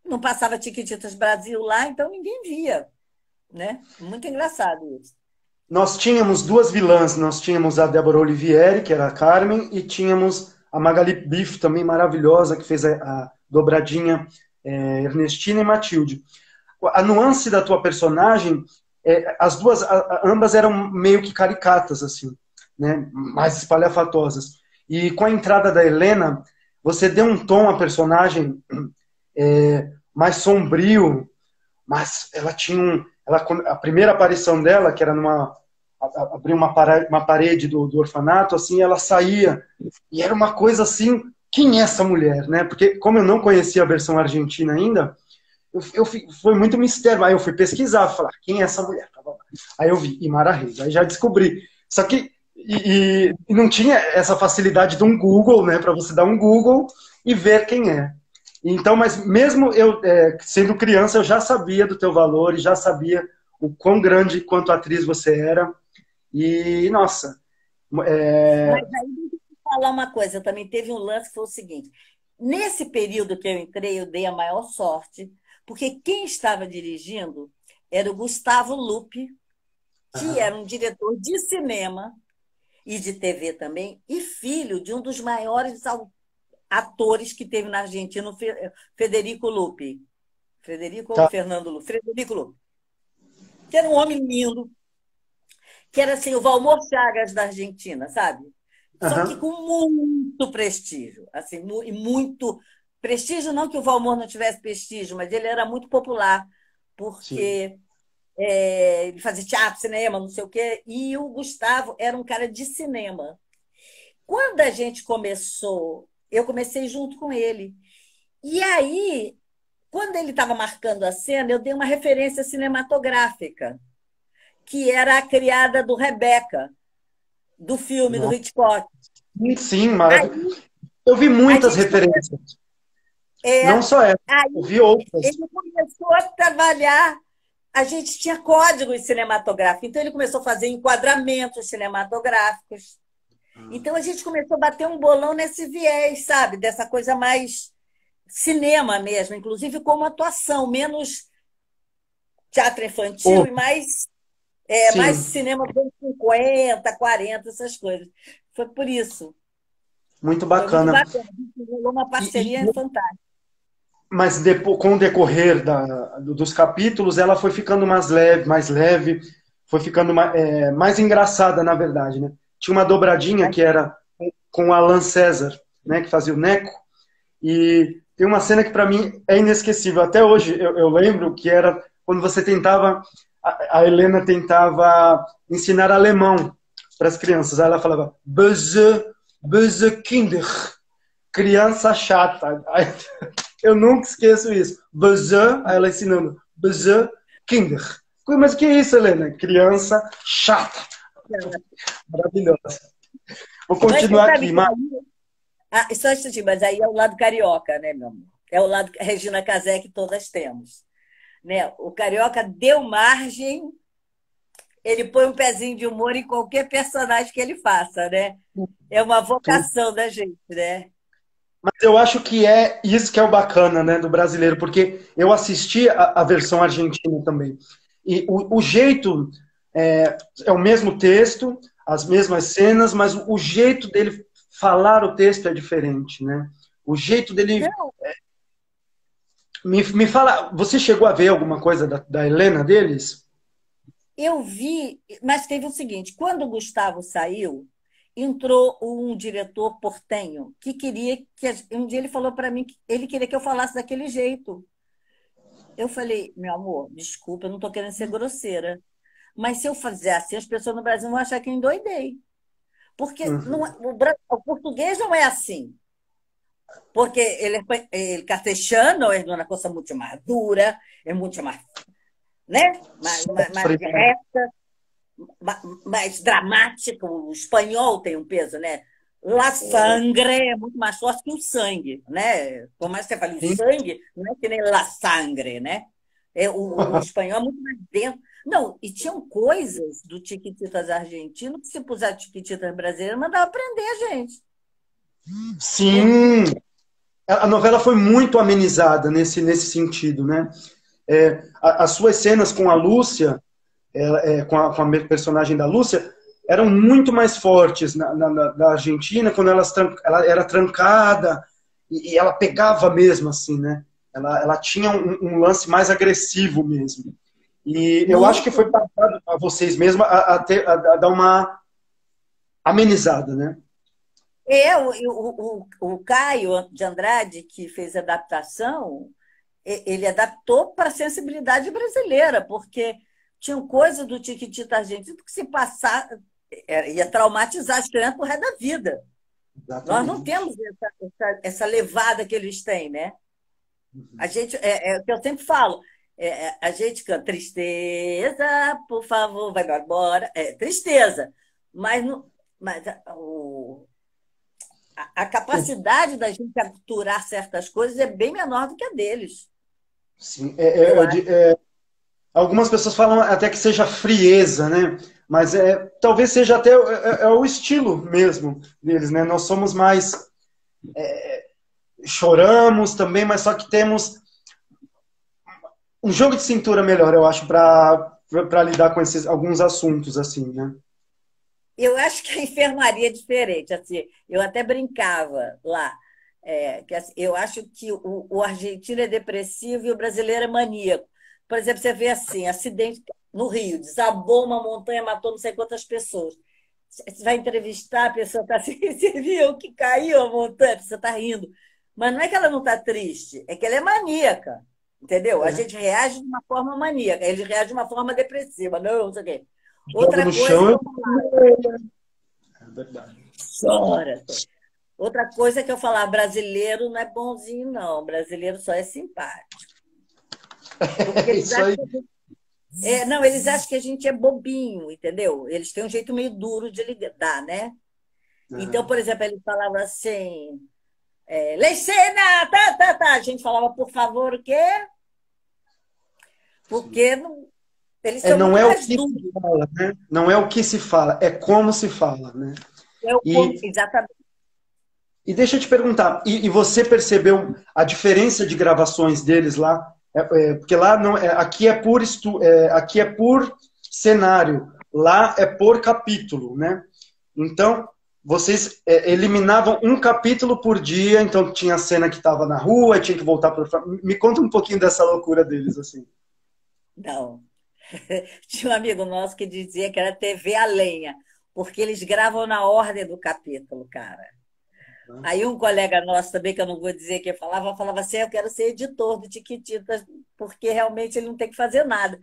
não passava Tiquititas Brasil lá, então ninguém via, né? Muito engraçado isso. Nós tínhamos duas vilãs. Nós tínhamos a Débora Olivieri, que era a Carmen, e tínhamos a Magali Biff, também maravilhosa, que fez a dobradinha Ernestina e Matilde. A nuance da tua personagem, as duas, ambas eram meio que caricatas, assim, né? Mais espalhafatosas. E com a entrada da Helena, você deu um tom à personagem mais sombrio, mas ela tinha a primeira aparição dela, que era abrir uma parede do orfanato, assim, ela saía, e era uma coisa assim, quem é essa mulher, né? Porque como eu não conhecia a versão argentina ainda, foi muito mistério. Aí eu fui pesquisar, falar, quem é essa mulher? Aí eu vi, Imara Reis, aí já descobri. Só que e não tinha essa facilidade de um Google, né, para você dar um Google e ver quem é. Então, mas mesmo eu sendo criança, eu já sabia do teu valor e já sabia o quão grande quanto atriz você era. E, nossa, Mas aí falar uma coisa, também teve um lance que foi o seguinte. Nesse período que eu entrei, eu dei a maior sorte, porque quem estava dirigindo era o Gustavo Lupi, que Aham. era um diretor de cinema e de TV também, e filho de um dos maiores atores que teve na Argentina, o Federico Lupi. Federico ou Tá. Fernando Lupi? Frederico Lupi. Que era um homem lindo, que era assim, o Valmor Chagas da Argentina, sabe? Só que Aham. com muito prestígio, assim, e muito prestígio, não que o Valmor não tivesse prestígio, mas ele era muito popular, Sim. porque ele fazia teatro, cinema, não sei o quê, e o Gustavo era um cara de cinema. Quando a gente começou, eu comecei junto com ele. E aí, quando ele estava marcando a cena, eu dei uma referência cinematográfica, que era a criada do Rebeca, do filme do Nossa. Hitchcock. Sim, Aí maravilhoso. Eu vi a muitas gente referências. é, Não só essa, eu aí vi outras. ele começou a trabalhar. A gente tinha códigos cinematográficos, então ele começou a fazer enquadramentos cinematográficos. Então a gente começou a bater um bolão nesse viés, sabe? Dessa coisa mais cinema mesmo, inclusive como atuação, menos teatro infantil Oh, e mais sim, cinema dos anos 50, 40, essas coisas. Foi por isso. muito Foi muito bacana. bacana. A gente rolou uma E, parceria fantástica. mas com o decorrer dos capítulos, ela foi ficando mais leve, foi ficando mais engraçada, na verdade, né? Tinha uma dobradinha que era com o Alan César, né, que fazia o Neco, e tem uma cena que para mim é inesquecível. Até hoje eu lembro que era quando você tentava, a Helena tentava ensinar alemão para as crianças. Aí ela falava böse Kinder, criança chata. Aí, eu nunca esqueço isso. Böse, aí ela ensinando böse Kinder. Mas o que é isso, Helena? Criança chata. Maravilhosa. Vou Mas você continuar sabe aqui. que só um instantinho, mas aí é o lado carioca, né, meu amor? É o lado Regina Casé que todas temos. Né? O carioca deu margem, ele põe um pezinho de humor em qualquer personagem que ele faça, né? É uma vocação da gente, né? Mas eu acho que é isso que é o bacana, né, do brasileiro, porque eu assisti a versão argentina também. E o jeito é o mesmo texto, as mesmas cenas, mas o jeito dele falar o texto é diferente, né? O jeito dele. Não, Me fala, você chegou a ver alguma coisa da Helena deles? eu vi, mas teve o seguinte: quando o Gustavo saiu, entrou um diretor portenho que queria um dia ele falou para mim que ele queria que eu falasse daquele jeito. Eu falei, meu amor, desculpa, eu não estou querendo ser grosseira, mas se eu fizer assim, as pessoas no Brasil vão achar que eu endoidei. Porque não, Uhum. o português não é assim. Porque ele castelhano é uma coisa muito mais dura, é muito mais, né? Mais Sofre, né? direta, mais dramático. O espanhol tem um peso, né? La sangre é muito mais forte que o sangue, né? Por mais que você fale o Sim. sangue, não é que nem la sangre, né? O espanhol é muito mais dentro. Não, e tinham coisas do Tiquititas argentino que se puser Tiquititas brasileiro, mandava prender a gente. Porque Sim, a novela foi muito amenizada nesse sentido, né? As suas cenas com a Lúcia, com a personagem da Lúcia, eram muito mais fortes na Argentina, quando ela era trancada e ela pegava mesmo, assim, né? Ela tinha um lance mais agressivo mesmo. E eu acho que muito. foi passado a vocês mesmos a dar uma amenizada, né? O Caio de Andrade, que fez a adaptação, ele adaptou para a sensibilidade brasileira, porque tinham coisas do Tiquitita argentino que se passar ia traumatizar as crianças por resto da vida. Nós não Exatamente. temos essa levada que eles têm, né? A gente, é o que eu sempre falo, a gente canta tristeza, por favor, vai embora. É tristeza, mas, não, mas a capacidade da gente capturar certas coisas é bem menor do que a deles, Sim, eu acho. algumas pessoas falam até que seja frieza, né? Mas talvez seja até o estilo mesmo deles, né? Nós somos mais... choramos também, mas só que temos um jogo de cintura melhor, eu acho, para lidar com alguns assuntos, assim, né? Eu acho que a enfermaria é diferente. Assim, eu até brincava lá. Que, assim, eu acho que o argentino é depressivo e o brasileiro é maníaco. Por exemplo, você vê assim, acidente no Rio, desabou uma montanha, matou não sei quantas pessoas. Você vai entrevistar, a pessoa está assim, você viu que caiu a montanha, você está rindo. Mas não é que ela não está triste, é que ela é maníaca. Entendeu? A gente reage de uma forma maníaca, ele reage de uma forma depressiva. Não sei o quê. Joga Outra no coisa chão. que eu falava, É verdade. chora. Outra coisa que eu falar, brasileiro não é bonzinho, não. Brasileiro só é simpático. Porque É isso aí. não, eles acham que a gente é bobinho, entendeu? Eles têm um jeito meio duro de lidar, né? Então, por exemplo, ele falava assim, Leicena, tá. A gente falava, por favor, o quê? Porque eles são Não muito é o mais que duros. se fala, né? Não é o que se fala, é como se fala, né? E, Exatamente. e deixa eu te perguntar, e você percebeu a diferença de gravações deles lá? Porque lá não, aqui é por cenário, lá é por capítulo, né? Então, vocês eliminavam um capítulo por dia, então tinha a cena que estava na rua, tinha que voltar para... Me conta um pouquinho dessa loucura deles, assim. Não. Tinha um amigo nosso que dizia que era TV a lenha, porque eles gravam na ordem do capítulo, cara. Aí um colega nosso também, que eu não vou dizer quem falava assim, eu quero ser editor do Tiquititas, porque realmente ele não tem que fazer nada.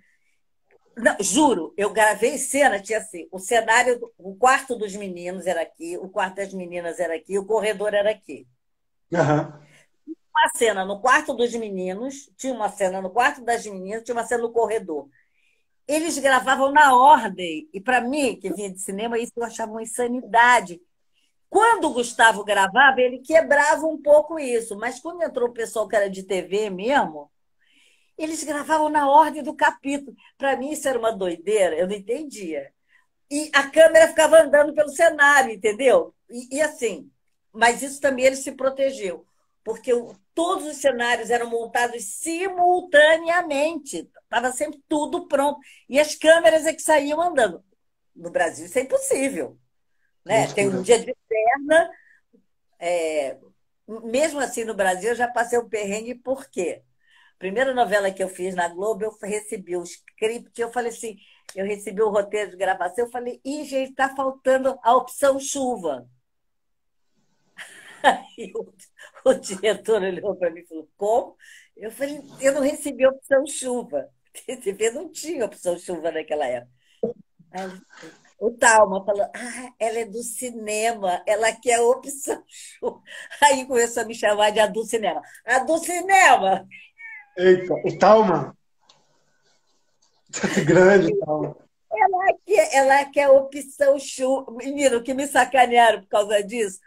Não, juro, eu gravei cena, tinha assim, o cenário, o quarto dos meninos era aqui, o quarto das meninas era aqui, o corredor era aqui. Uhum. Uma cena no quarto dos meninos, tinha uma cena no quarto das meninas, tinha uma cena no corredor. Eles gravavam na ordem, e para mim, que vinha de cinema, isso eu achava uma insanidade. Quando o Gustavo gravava, ele quebrava um pouco isso, mas quando entrou o pessoal que era de TV mesmo, eles gravavam na ordem do capítulo. Para mim, isso era uma doideira, eu não entendia. E a câmera ficava andando pelo cenário, entendeu? E assim, mas isso também ele se protegeu, porque todos os cenários eram montados simultaneamente, estava sempre tudo pronto. E as câmeras é que saíam andando. No Brasil, isso é impossível. Né? Tem um dia de perna. Mesmo assim, no Brasil, eu já passei um perrengue, por quê? Primeira novela que eu fiz na Globo, eu recebi o script, eu falei assim, eu recebi o roteiro de gravação, eu falei, gente, está faltando a opção chuva. Aí o diretor olhou para mim e falou, como? Eu falei, eu não recebi a opção chuva. TV não tinha opção chuva naquela época. Aí o Talma falou, ela é do cinema, ela quer a opção chuva. Aí começou a me chamar de a do cinema. A do cinema! Eita, o Talma. Grande, Talma. Ela quer opção chuva. Menino, que me sacanearam por causa disso,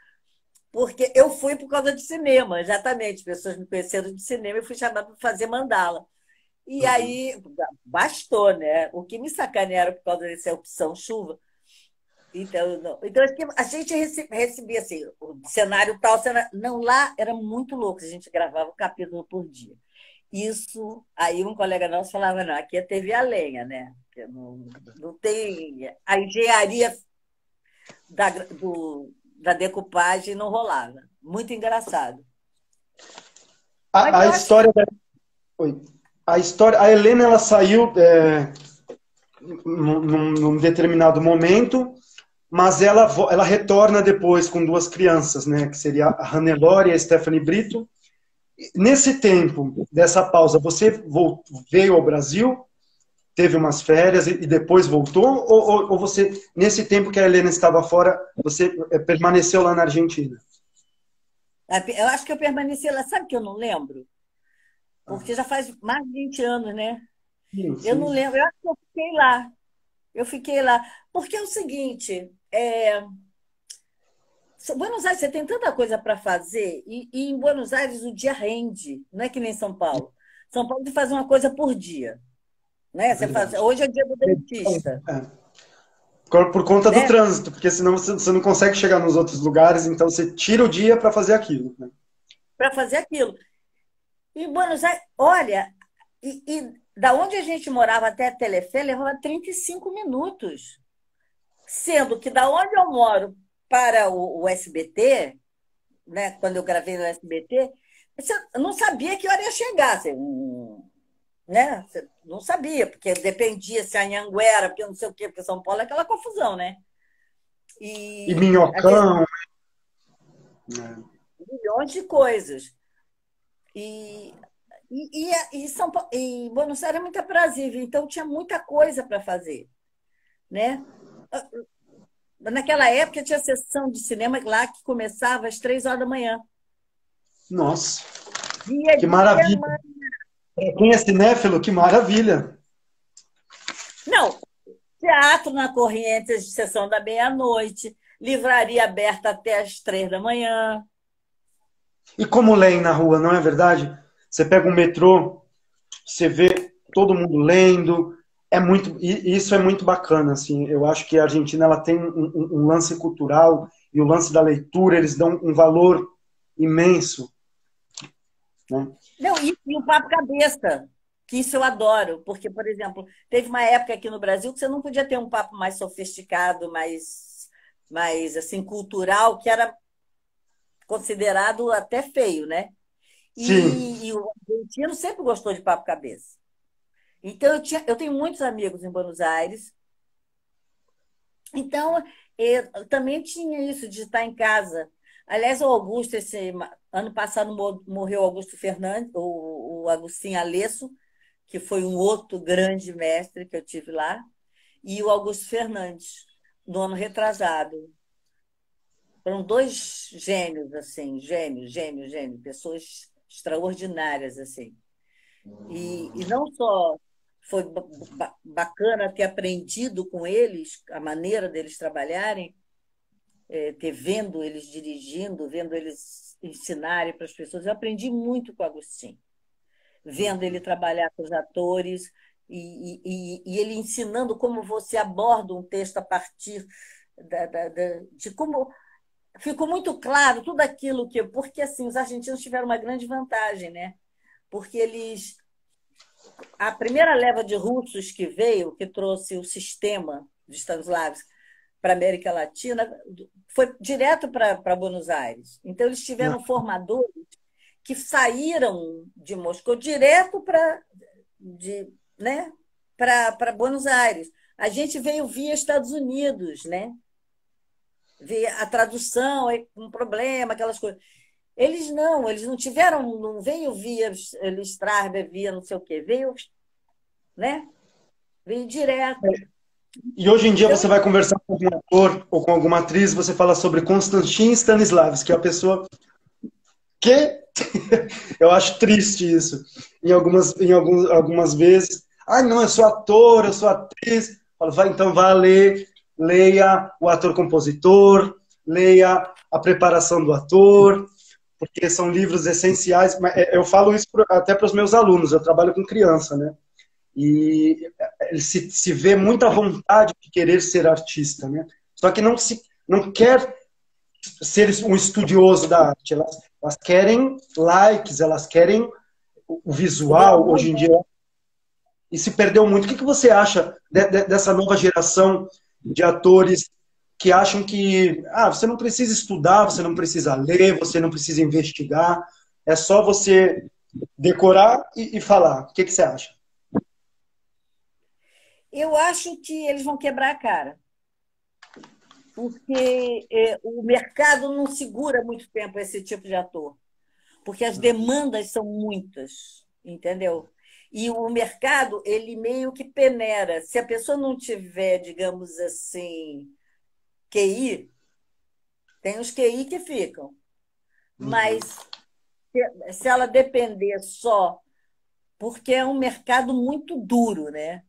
porque eu fui por causa de cinema, exatamente. As pessoas me conheceram de cinema e fui chamada para fazer mandala. E aí, bastou, né? O que me sacanearam por causa dessa opção chuva. Então, não. Então a gente recebia assim, o cenário tal, cenário... Não, lá era muito louco, a gente gravava um capítulo por dia. Isso, aí um colega nosso falava, não, aqui é TV a lenha, né? Não tem... A engenharia da decupagem não rolava. Muito engraçado. A história da... Oi. A Helena, ela saiu num determinado momento, mas ela retorna depois com duas crianças, né? Que seria a Hannelore e a Stephanie Brito. Nesse tempo, dessa pausa, você veio ao Brasil, teve umas férias e depois voltou? Ou você, nesse tempo que a Helena estava fora, você permaneceu lá na Argentina? Eu acho que eu permaneci lá. Sabe que eu não lembro? Porque já faz mais de 20 anos, né? Sim. Eu não lembro. Eu acho que eu fiquei lá. Eu fiquei lá. Porque é o seguinte, Buenos Aires, você tem tanta coisa para fazer, e em Buenos Aires o dia rende, não é que nem São Paulo. São Paulo você faz uma coisa por dia. Né? Você faz, hoje é dia do dentista. Por conta do né? trânsito, porque senão você não consegue chegar nos outros lugares, então você tira o dia para fazer aquilo, né? Para fazer aquilo. E Buenos Aires, olha, da onde a gente morava até a Telefé levava 35 minutos. Sendo que da onde eu moro para o SBT, né, quando eu gravei no SBT, eu não sabia que hora ia chegar. Você, né? Você não sabia, porque dependia se a Anhanguera, porque não sei o quê, porque São Paulo é aquela confusão, né? E E aquele Minhocão, né? milhões de coisas. E, e Buenos Aires é muito aprazível, então tinha muita coisa para fazer, né? Naquela época tinha sessão de cinema lá que começava às 3 horas da manhã. Nossa, Dia que de maravilha. semana. Pra quem é cinéfilo, que maravilha. Não, teatro na Correntes, de sessão da meia-noite, livraria aberta até às 3 da manhã. E como leem na rua, não é verdade? Você pega um metrô, você vê todo mundo lendo, e isso é muito bacana, assim. Eu acho que a Argentina ela tem um lance cultural e o lance da leitura, eles dão um valor imenso, né? Não, e o papo cabeça, que isso eu adoro, porque, por exemplo, teve uma época aqui no Brasil que você não podia ter um papo mais sofisticado, mais assim, cultural, que era considerado até feio, né? Sim, E o argentino sempre gostou de papo cabeça. Então, eu tenho muitos amigos em Buenos Aires. Então, eu também tinha isso de estar em casa. Aliás, o Augusto, esse ano passado morreu o Augusto Fernandes, o Agostinho Alesso, que foi um outro grande mestre que eu tive lá, e o Augusto Fernandes, no ano retrasado. Foram dois gênios, assim, gênios, pessoas extraordinárias, assim. E não só foi bacana ter aprendido com eles, a maneira deles trabalharem, ter vendo eles dirigindo, vendo eles ensinarem para as pessoas. Eu aprendi muito com o Agostinho, vendo ele trabalhar com os atores e ele ensinando como você aborda um texto a partir de como ficou muito claro tudo aquilo que. Porque assim, os argentinos tiveram uma grande vantagem, né? Porque eles. A primeira leva de russos que veio, que trouxe o sistema de Stanislavski para a América Latina, foi direto para Buenos Aires. Então, eles tiveram formadores que saíram de Moscou direto né, para Buenos Aires. A gente veio via Estados Unidos, né? Via a tradução, um problema, aquelas coisas. Eles não tiveram, não veio via Strasberg, via não sei o quê, veio, né? Veio direto. e hoje em dia Então, você vai conversar com algum ator ou com alguma atriz, você fala sobre Konstantin Stanislavski, que é a pessoa que eu acho triste isso. Algumas vezes, não, eu sou ator, eu sou atriz. Eu falo, vai, então vá ler, leia o ator-compositor, leia a preparação do ator, porque são livros essenciais. Eu falo isso até para os meus alunos, eu trabalho com criança, né? E ele se vê muita vontade de querer ser artista, né? Só que não quer ser um estudioso da arte. Elas querem likes, elas querem o o meu visual, amor, hoje em dia, e se perdeu muito. O que você acha dessa nova geração de atores que acham que você não precisa estudar, você não precisa ler, você não precisa investigar, é só você decorar e falar. O que você acha? eu acho que eles vão quebrar a cara, porque o mercado não segura muito tempo esse tipo de ator, porque as demandas são muitas, entendeu? E o mercado, ele meio que peneira. Se a pessoa não tiver, digamos assim, QI, tem os QI que ficam, Uhum. mas se ela depender só, porque é um mercado muito duro, né?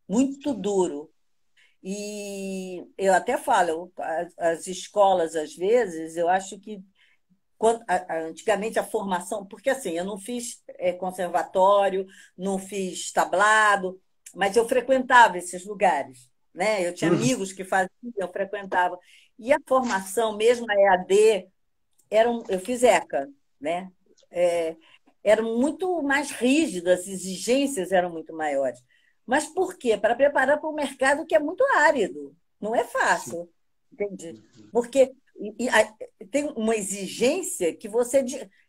Muito duro. E eu até falo, as escolas, às vezes, eu acho que antigamente a formação, porque assim, eu não fiz conservatório, não fiz tablado, mas eu frequentava esses lugares. né? Eu tinha Uhum. amigos que faziam, eu frequentava. E a formação, mesmo na EAD, eu fiz ECA, né? É, eram muito mais rígidas, as exigências eram muito maiores. Mas por quê? Para preparar para um mercado que é muito árido. Não é Sim. fácil, entende? Porque tem uma exigência que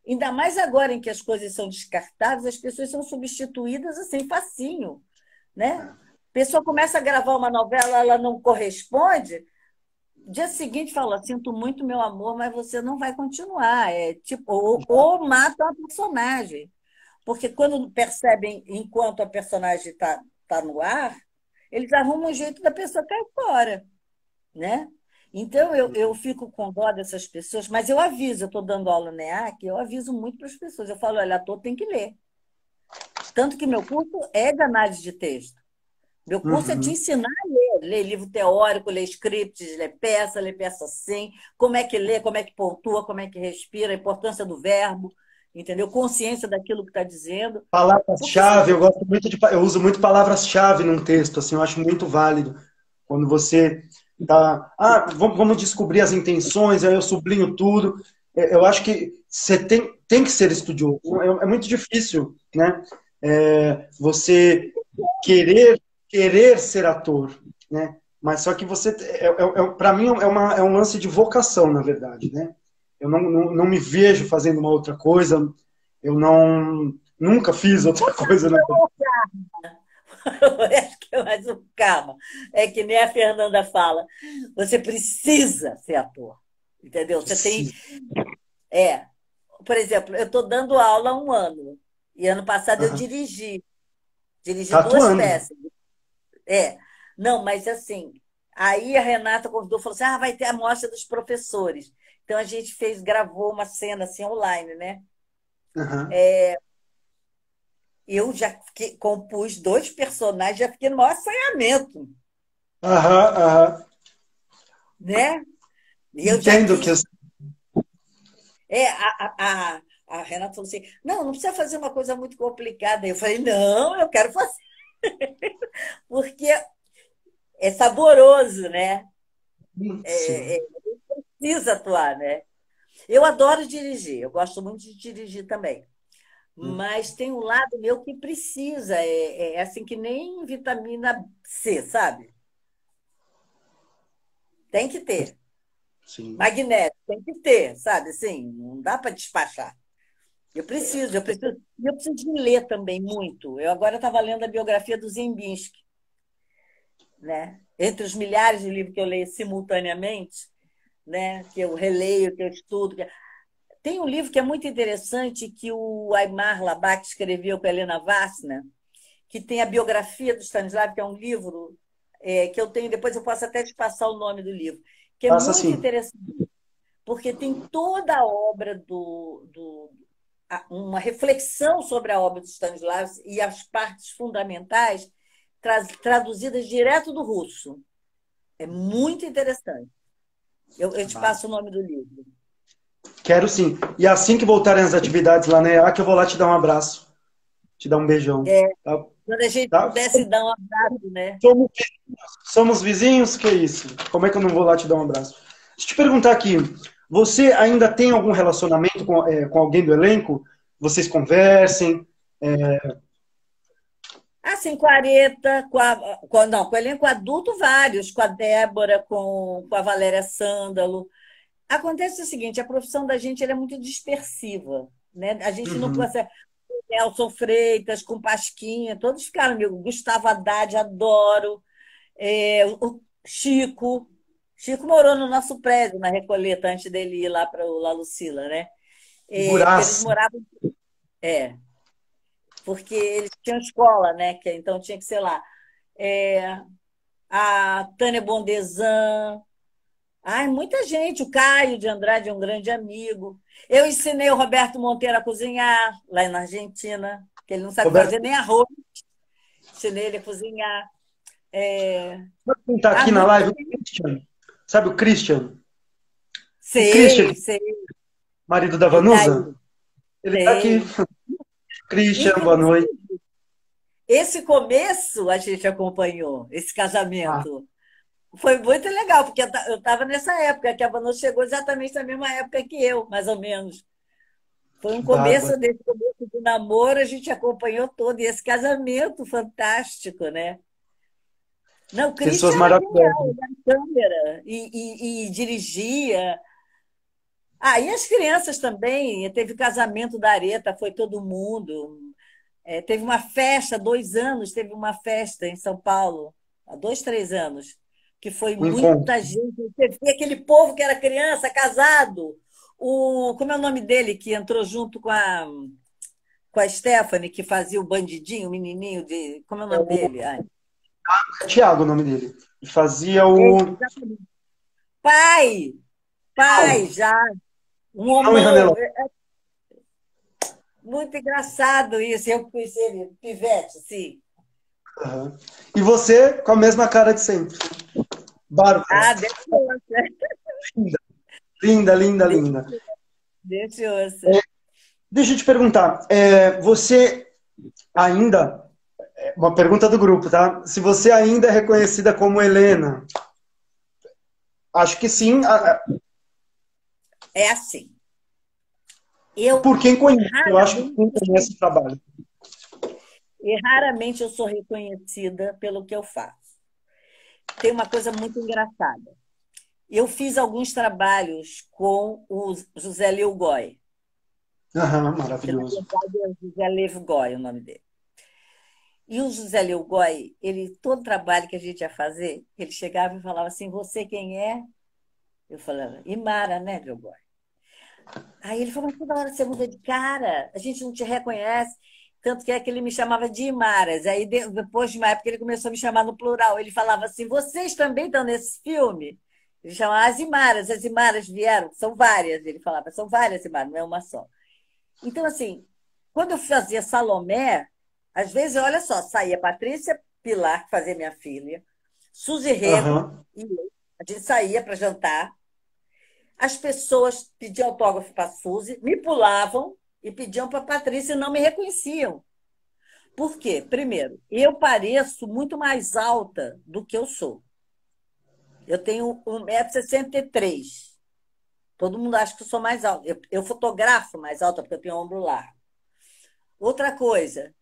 ainda mais agora em que as coisas são descartáveis, as pessoas são substituídas assim, facinho, né? A pessoa começa a gravar uma novela, ela não corresponde, dia seguinte fala, sinto muito, meu amor, mas você não vai continuar. É tipo, ou mata a personagem. Porque quando percebem, enquanto a personagem tá no ar, eles arrumam um jeito da pessoa cair fora, né? Então, eu fico com dó dessas pessoas, mas eu aviso, eu estou dando aula no EAC, eu aviso muito para as pessoas. Eu falo, olha, ator tem que ler. Tanto que meu curso é de análise de texto. Meu curso é te Uhum. ensinar a ler livro teórico, ler scripts, ler peça sem, como é que lê, como é que pontua, como é que respira, a importância do verbo, entendeu? Consciência daquilo que está dizendo. Porque se Palavras-chave, eu gosto muito eu uso muito palavras-chave num texto, assim, eu acho muito válido. Quando você tá, vamos descobrir as intenções, aí eu sublinho tudo. Eu acho que você tem que ser estudioso. É muito difícil, né? Você querer ser ator, né? Mas só que você, para mim, é um lance de vocação, na verdade, né? Eu não me vejo fazendo uma outra coisa, eu nunca fiz outra coisa na vida. eu acho que é mais um karma. É que nem a Fernanda fala, você precisa ser ator, entendeu? Você tem. Preciso. É, por exemplo, eu estou dando aula há um ano, e ano passado eu Aham. dirigi Tá duas atuando. peças. É, não, mas assim, aí a Renata convidou, falou assim, vai ter a mostra dos professores. Então a gente gravou uma cena assim online, né? Aham. Eu compus dois personagens, já fiquei no maior assanhamento, Aham, aham. né? E eu já Entendo que quis. A Renata falou assim: não precisa fazer uma coisa muito complicada. Eu falei: não, eu quero fazer, porque é saboroso, né? sim. Precisa atuar, né? Eu adoro dirigir, eu gosto muito de dirigir também. Mas tem um lado meu que precisa, é assim que nem vitamina C, sabe? Tem que ter. Sim. Magnésio, tem que ter, sabe? Assim, não dá para despachar. Eu preciso de ler também muito. Eu agora estava lendo a biografia do Ziembinski, né? Entre os milhares de livros que eu leio simultaneamente, né? Que eu releio, que eu estudo. Tem um livro que é muito interessante que o Aymar Labak escreveu com a Helena Vassner, que tem a biografia do Stanislavski, que é um livro que eu tenho, depois eu posso até te passar o nome do livro, que é Faça muito assim. interessante, porque tem toda a obra uma reflexão sobre a obra do Stanislavski e as partes fundamentais traduzidas direto do russo. É muito interessante. Eu te Bah. passo o nome do livro. Quero sim. E assim que voltarem as atividades lá na EAC, eu vou lá te dar um abraço, te dar um beijão. É, Tá? quando a gente Tá? pudesse dar um abraço, né? Somos, somos vizinhos? Que isso? Como é que eu não vou lá te dar um abraço? Deixa eu te perguntar aqui, você ainda tem algum relacionamento com alguém do elenco? Vocês conversem? Assim, com a Areta, não, com o elenco adulto, vários, com a Débora, com a Valéria Sândalo. Acontece o seguinte, a profissão da gente ela é muito dispersiva, né? A gente não Uhum. consegue. Nelson Freitas, com Pasquinha, todos ficaram amigos. Gustavo Haddad, adoro. O Chico. Chico morou no nosso prédio, na Recoleta, antes dele ir lá para o La Lucila, né? Porque eles Figuraça. moravam. É, porque eles tinham escola, né? Então tinha que ser lá. É, a Tânia Bondesan. Ai, muita gente. O Caio de Andrade é um grande amigo. Eu ensinei o Roberto Monteiro a cozinhar lá na Argentina, que ele não sabe Roberto, fazer nem arroz. Ensinei ele a cozinhar. É... sabe quem está Há aqui na muita live? O gente. Christian. Sabe o Christian? O Christian, Sei, sei. marido da Ele está Vanusa? aí. Ele está aqui. Sei. Christian, boa Inclusive, noite. esse começo a gente acompanhou, esse Ah, casamento. Foi muito legal, porque eu estava nessa época, que a Vanessa chegou exatamente na mesma época que eu, mais ou menos. Foi um Que bárbaro. começo, desse começo do namoro, a gente acompanhou todo, e esse casamento fantástico, né? Não, o Pessoas Christian era maravilhosas. genial na câmera e dirigia. Ah, e as crianças também. Teve o casamento da Areta, foi todo mundo. Teve uma festa, 2 anos, teve uma festa em São Paulo, há 2, 3 anos, que foi Um encontro. muita gente. Você vê aquele povo que era criança, casado. Como é o nome dele que entrou junto com a Stephanie, que fazia o bandidinho, o menininho de. Como é o É nome o dele? Ai. Tiago, o nome dele. E fazia É, o. pai! Pai, Não, já, um não em homão. Ranelagh. Muito engraçado isso. Eu conheci ele, pivete, sim. Aham. E você com a mesma cara de sempre. Bárbara. Ah, deixa. Linda, linda, Deixa, linda. deixa. Deixa eu te perguntar, você ainda, uma pergunta do grupo, tá? Se você ainda é reconhecida como Helena, acho que sim, É assim. Eu por quem conhece, eu acho que raramente, quem conhece o trabalho. raramente eu sou reconhecida pelo que eu faço. Tem uma coisa muito engraçada. Eu fiz alguns trabalhos com o José Lilgoy, Aham, que na maravilhoso. verdade é o José Lilgoy o nome dele. E o José Lilgoy, todo trabalho que a gente ia fazer, ele chegava e falava assim: Você quem é? Eu falava: Imara, né, Lilgoy? Aí ele falou: Mas toda hora você muda de cara, a gente não te reconhece. Tanto que é que ele me chamava de Imaras. Aí depois de uma época ele começou a me chamar no plural. Ele falava assim: Vocês também estão nesse filme? Ele chamava as Imaras vieram, são várias. Ele falava: São várias Imaras, não é uma só. Então, assim, quando eu fazia Salomé, às vezes, olha só, saía Patrícia Pilar, que fazia minha filha, Suzy Rego, Aham. e eu. A gente saía para jantar. As pessoas pediam autógrafo para a Suzy, me pulavam e pediam para a Patrícia e não me reconheciam. Por quê? Primeiro, eu pareço muito mais alta do que eu sou. Eu tenho 1,63 m. Todo mundo acha que eu sou mais alta. Eu fotografo mais alta porque eu tenho ombro largo. Outra coisa,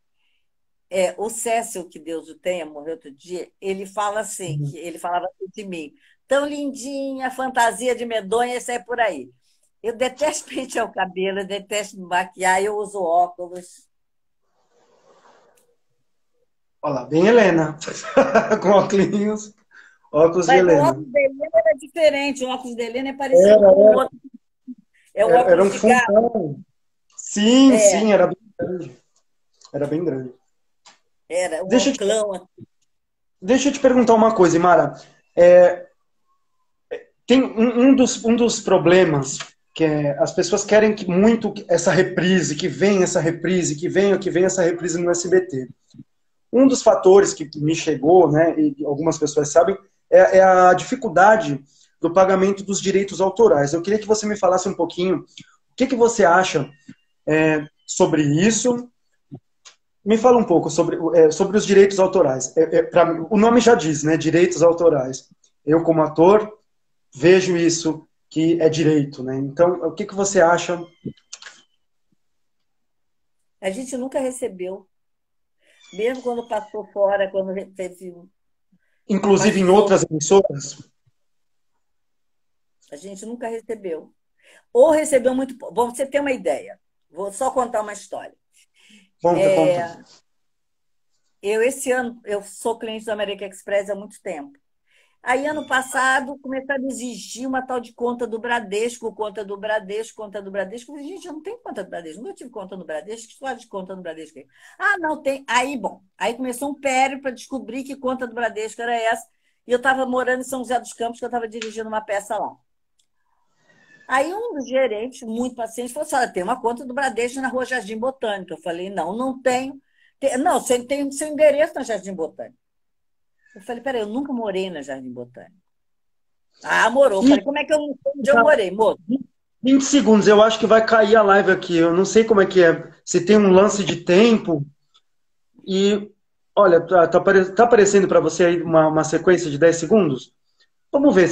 o Cécio, que Deus o tenha, morreu outro dia, ele fala assim, que ele falava assim de mim: tão lindinha, fantasia de medonha, isso é por aí. Eu detesto pentear o cabelo, eu detesto me maquiar, eu uso óculos. Olha lá, bem Helena. Com óculos, óculos de Mas o Helena. óculos da Helena era diferente, o óculos da Helena é parecido Era, com o era, outro, é o era óculos um de gato. fundão. Sim, É, sim, era bem grande. Era bem grande. era um Deixa eu te, oclão. deixa eu te perguntar uma coisa, Imara. É, tem um dos problemas que as pessoas querem que muito essa reprise, que venha essa reprise, que venha essa reprise no SBT. Um dos fatores que me chegou, né, e algumas pessoas sabem, é a dificuldade do pagamento dos direitos autorais. Eu queria que você me falasse um pouquinho o que você acha sobre isso. Me fala um pouco sobre os direitos autorais. O nome já diz, né, direitos autorais. Eu, como ator, vejo isso que é direito, né? Então, o que você acha? A gente nunca recebeu, mesmo quando passou fora, quando teve, Inclusive em passou, outras emissoras? a gente nunca recebeu. Ou recebeu muito pouco. Bom, você ter uma ideia, vou só contar uma história. Conta, conta. Esse ano, eu sou cliente do American Express há muito tempo. Aí, ano passado, começaram a exigir uma tal de conta do Bradesco, conta do Bradesco, conta do Bradesco. Eu falei: Gente, eu não tenho conta do Bradesco. Nunca tive conta no Bradesco. Que história de conta no Bradesco? Ah, não, tem. Aí, bom, aí começou um périplo para descobrir que conta do Bradesco era essa. E eu estava morando em São José dos Campos, que eu estava dirigindo uma peça lá. Aí um dos gerentes, muito paciente, falou assim: Olha, tem uma conta do Bradesco na Rua Jardim Botânico. Eu falei: Não, não tenho. Não, você tem seu endereço na Jardim Botânico. Eu falei: Peraí, eu nunca morei na Jardim Botânico. Ah, morou. Eu E falei: Como é que eu não sei onde eu morei, moço? 20 segundos, eu acho que vai cair a live aqui. Eu não sei como é que é. Se tem um lance de tempo. E, olha, tá aparecendo para você aí uma sequência de 10 segundos? Vamos ver.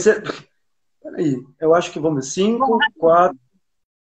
Peraí, eu acho que vamos ver. Bom, 5, 4.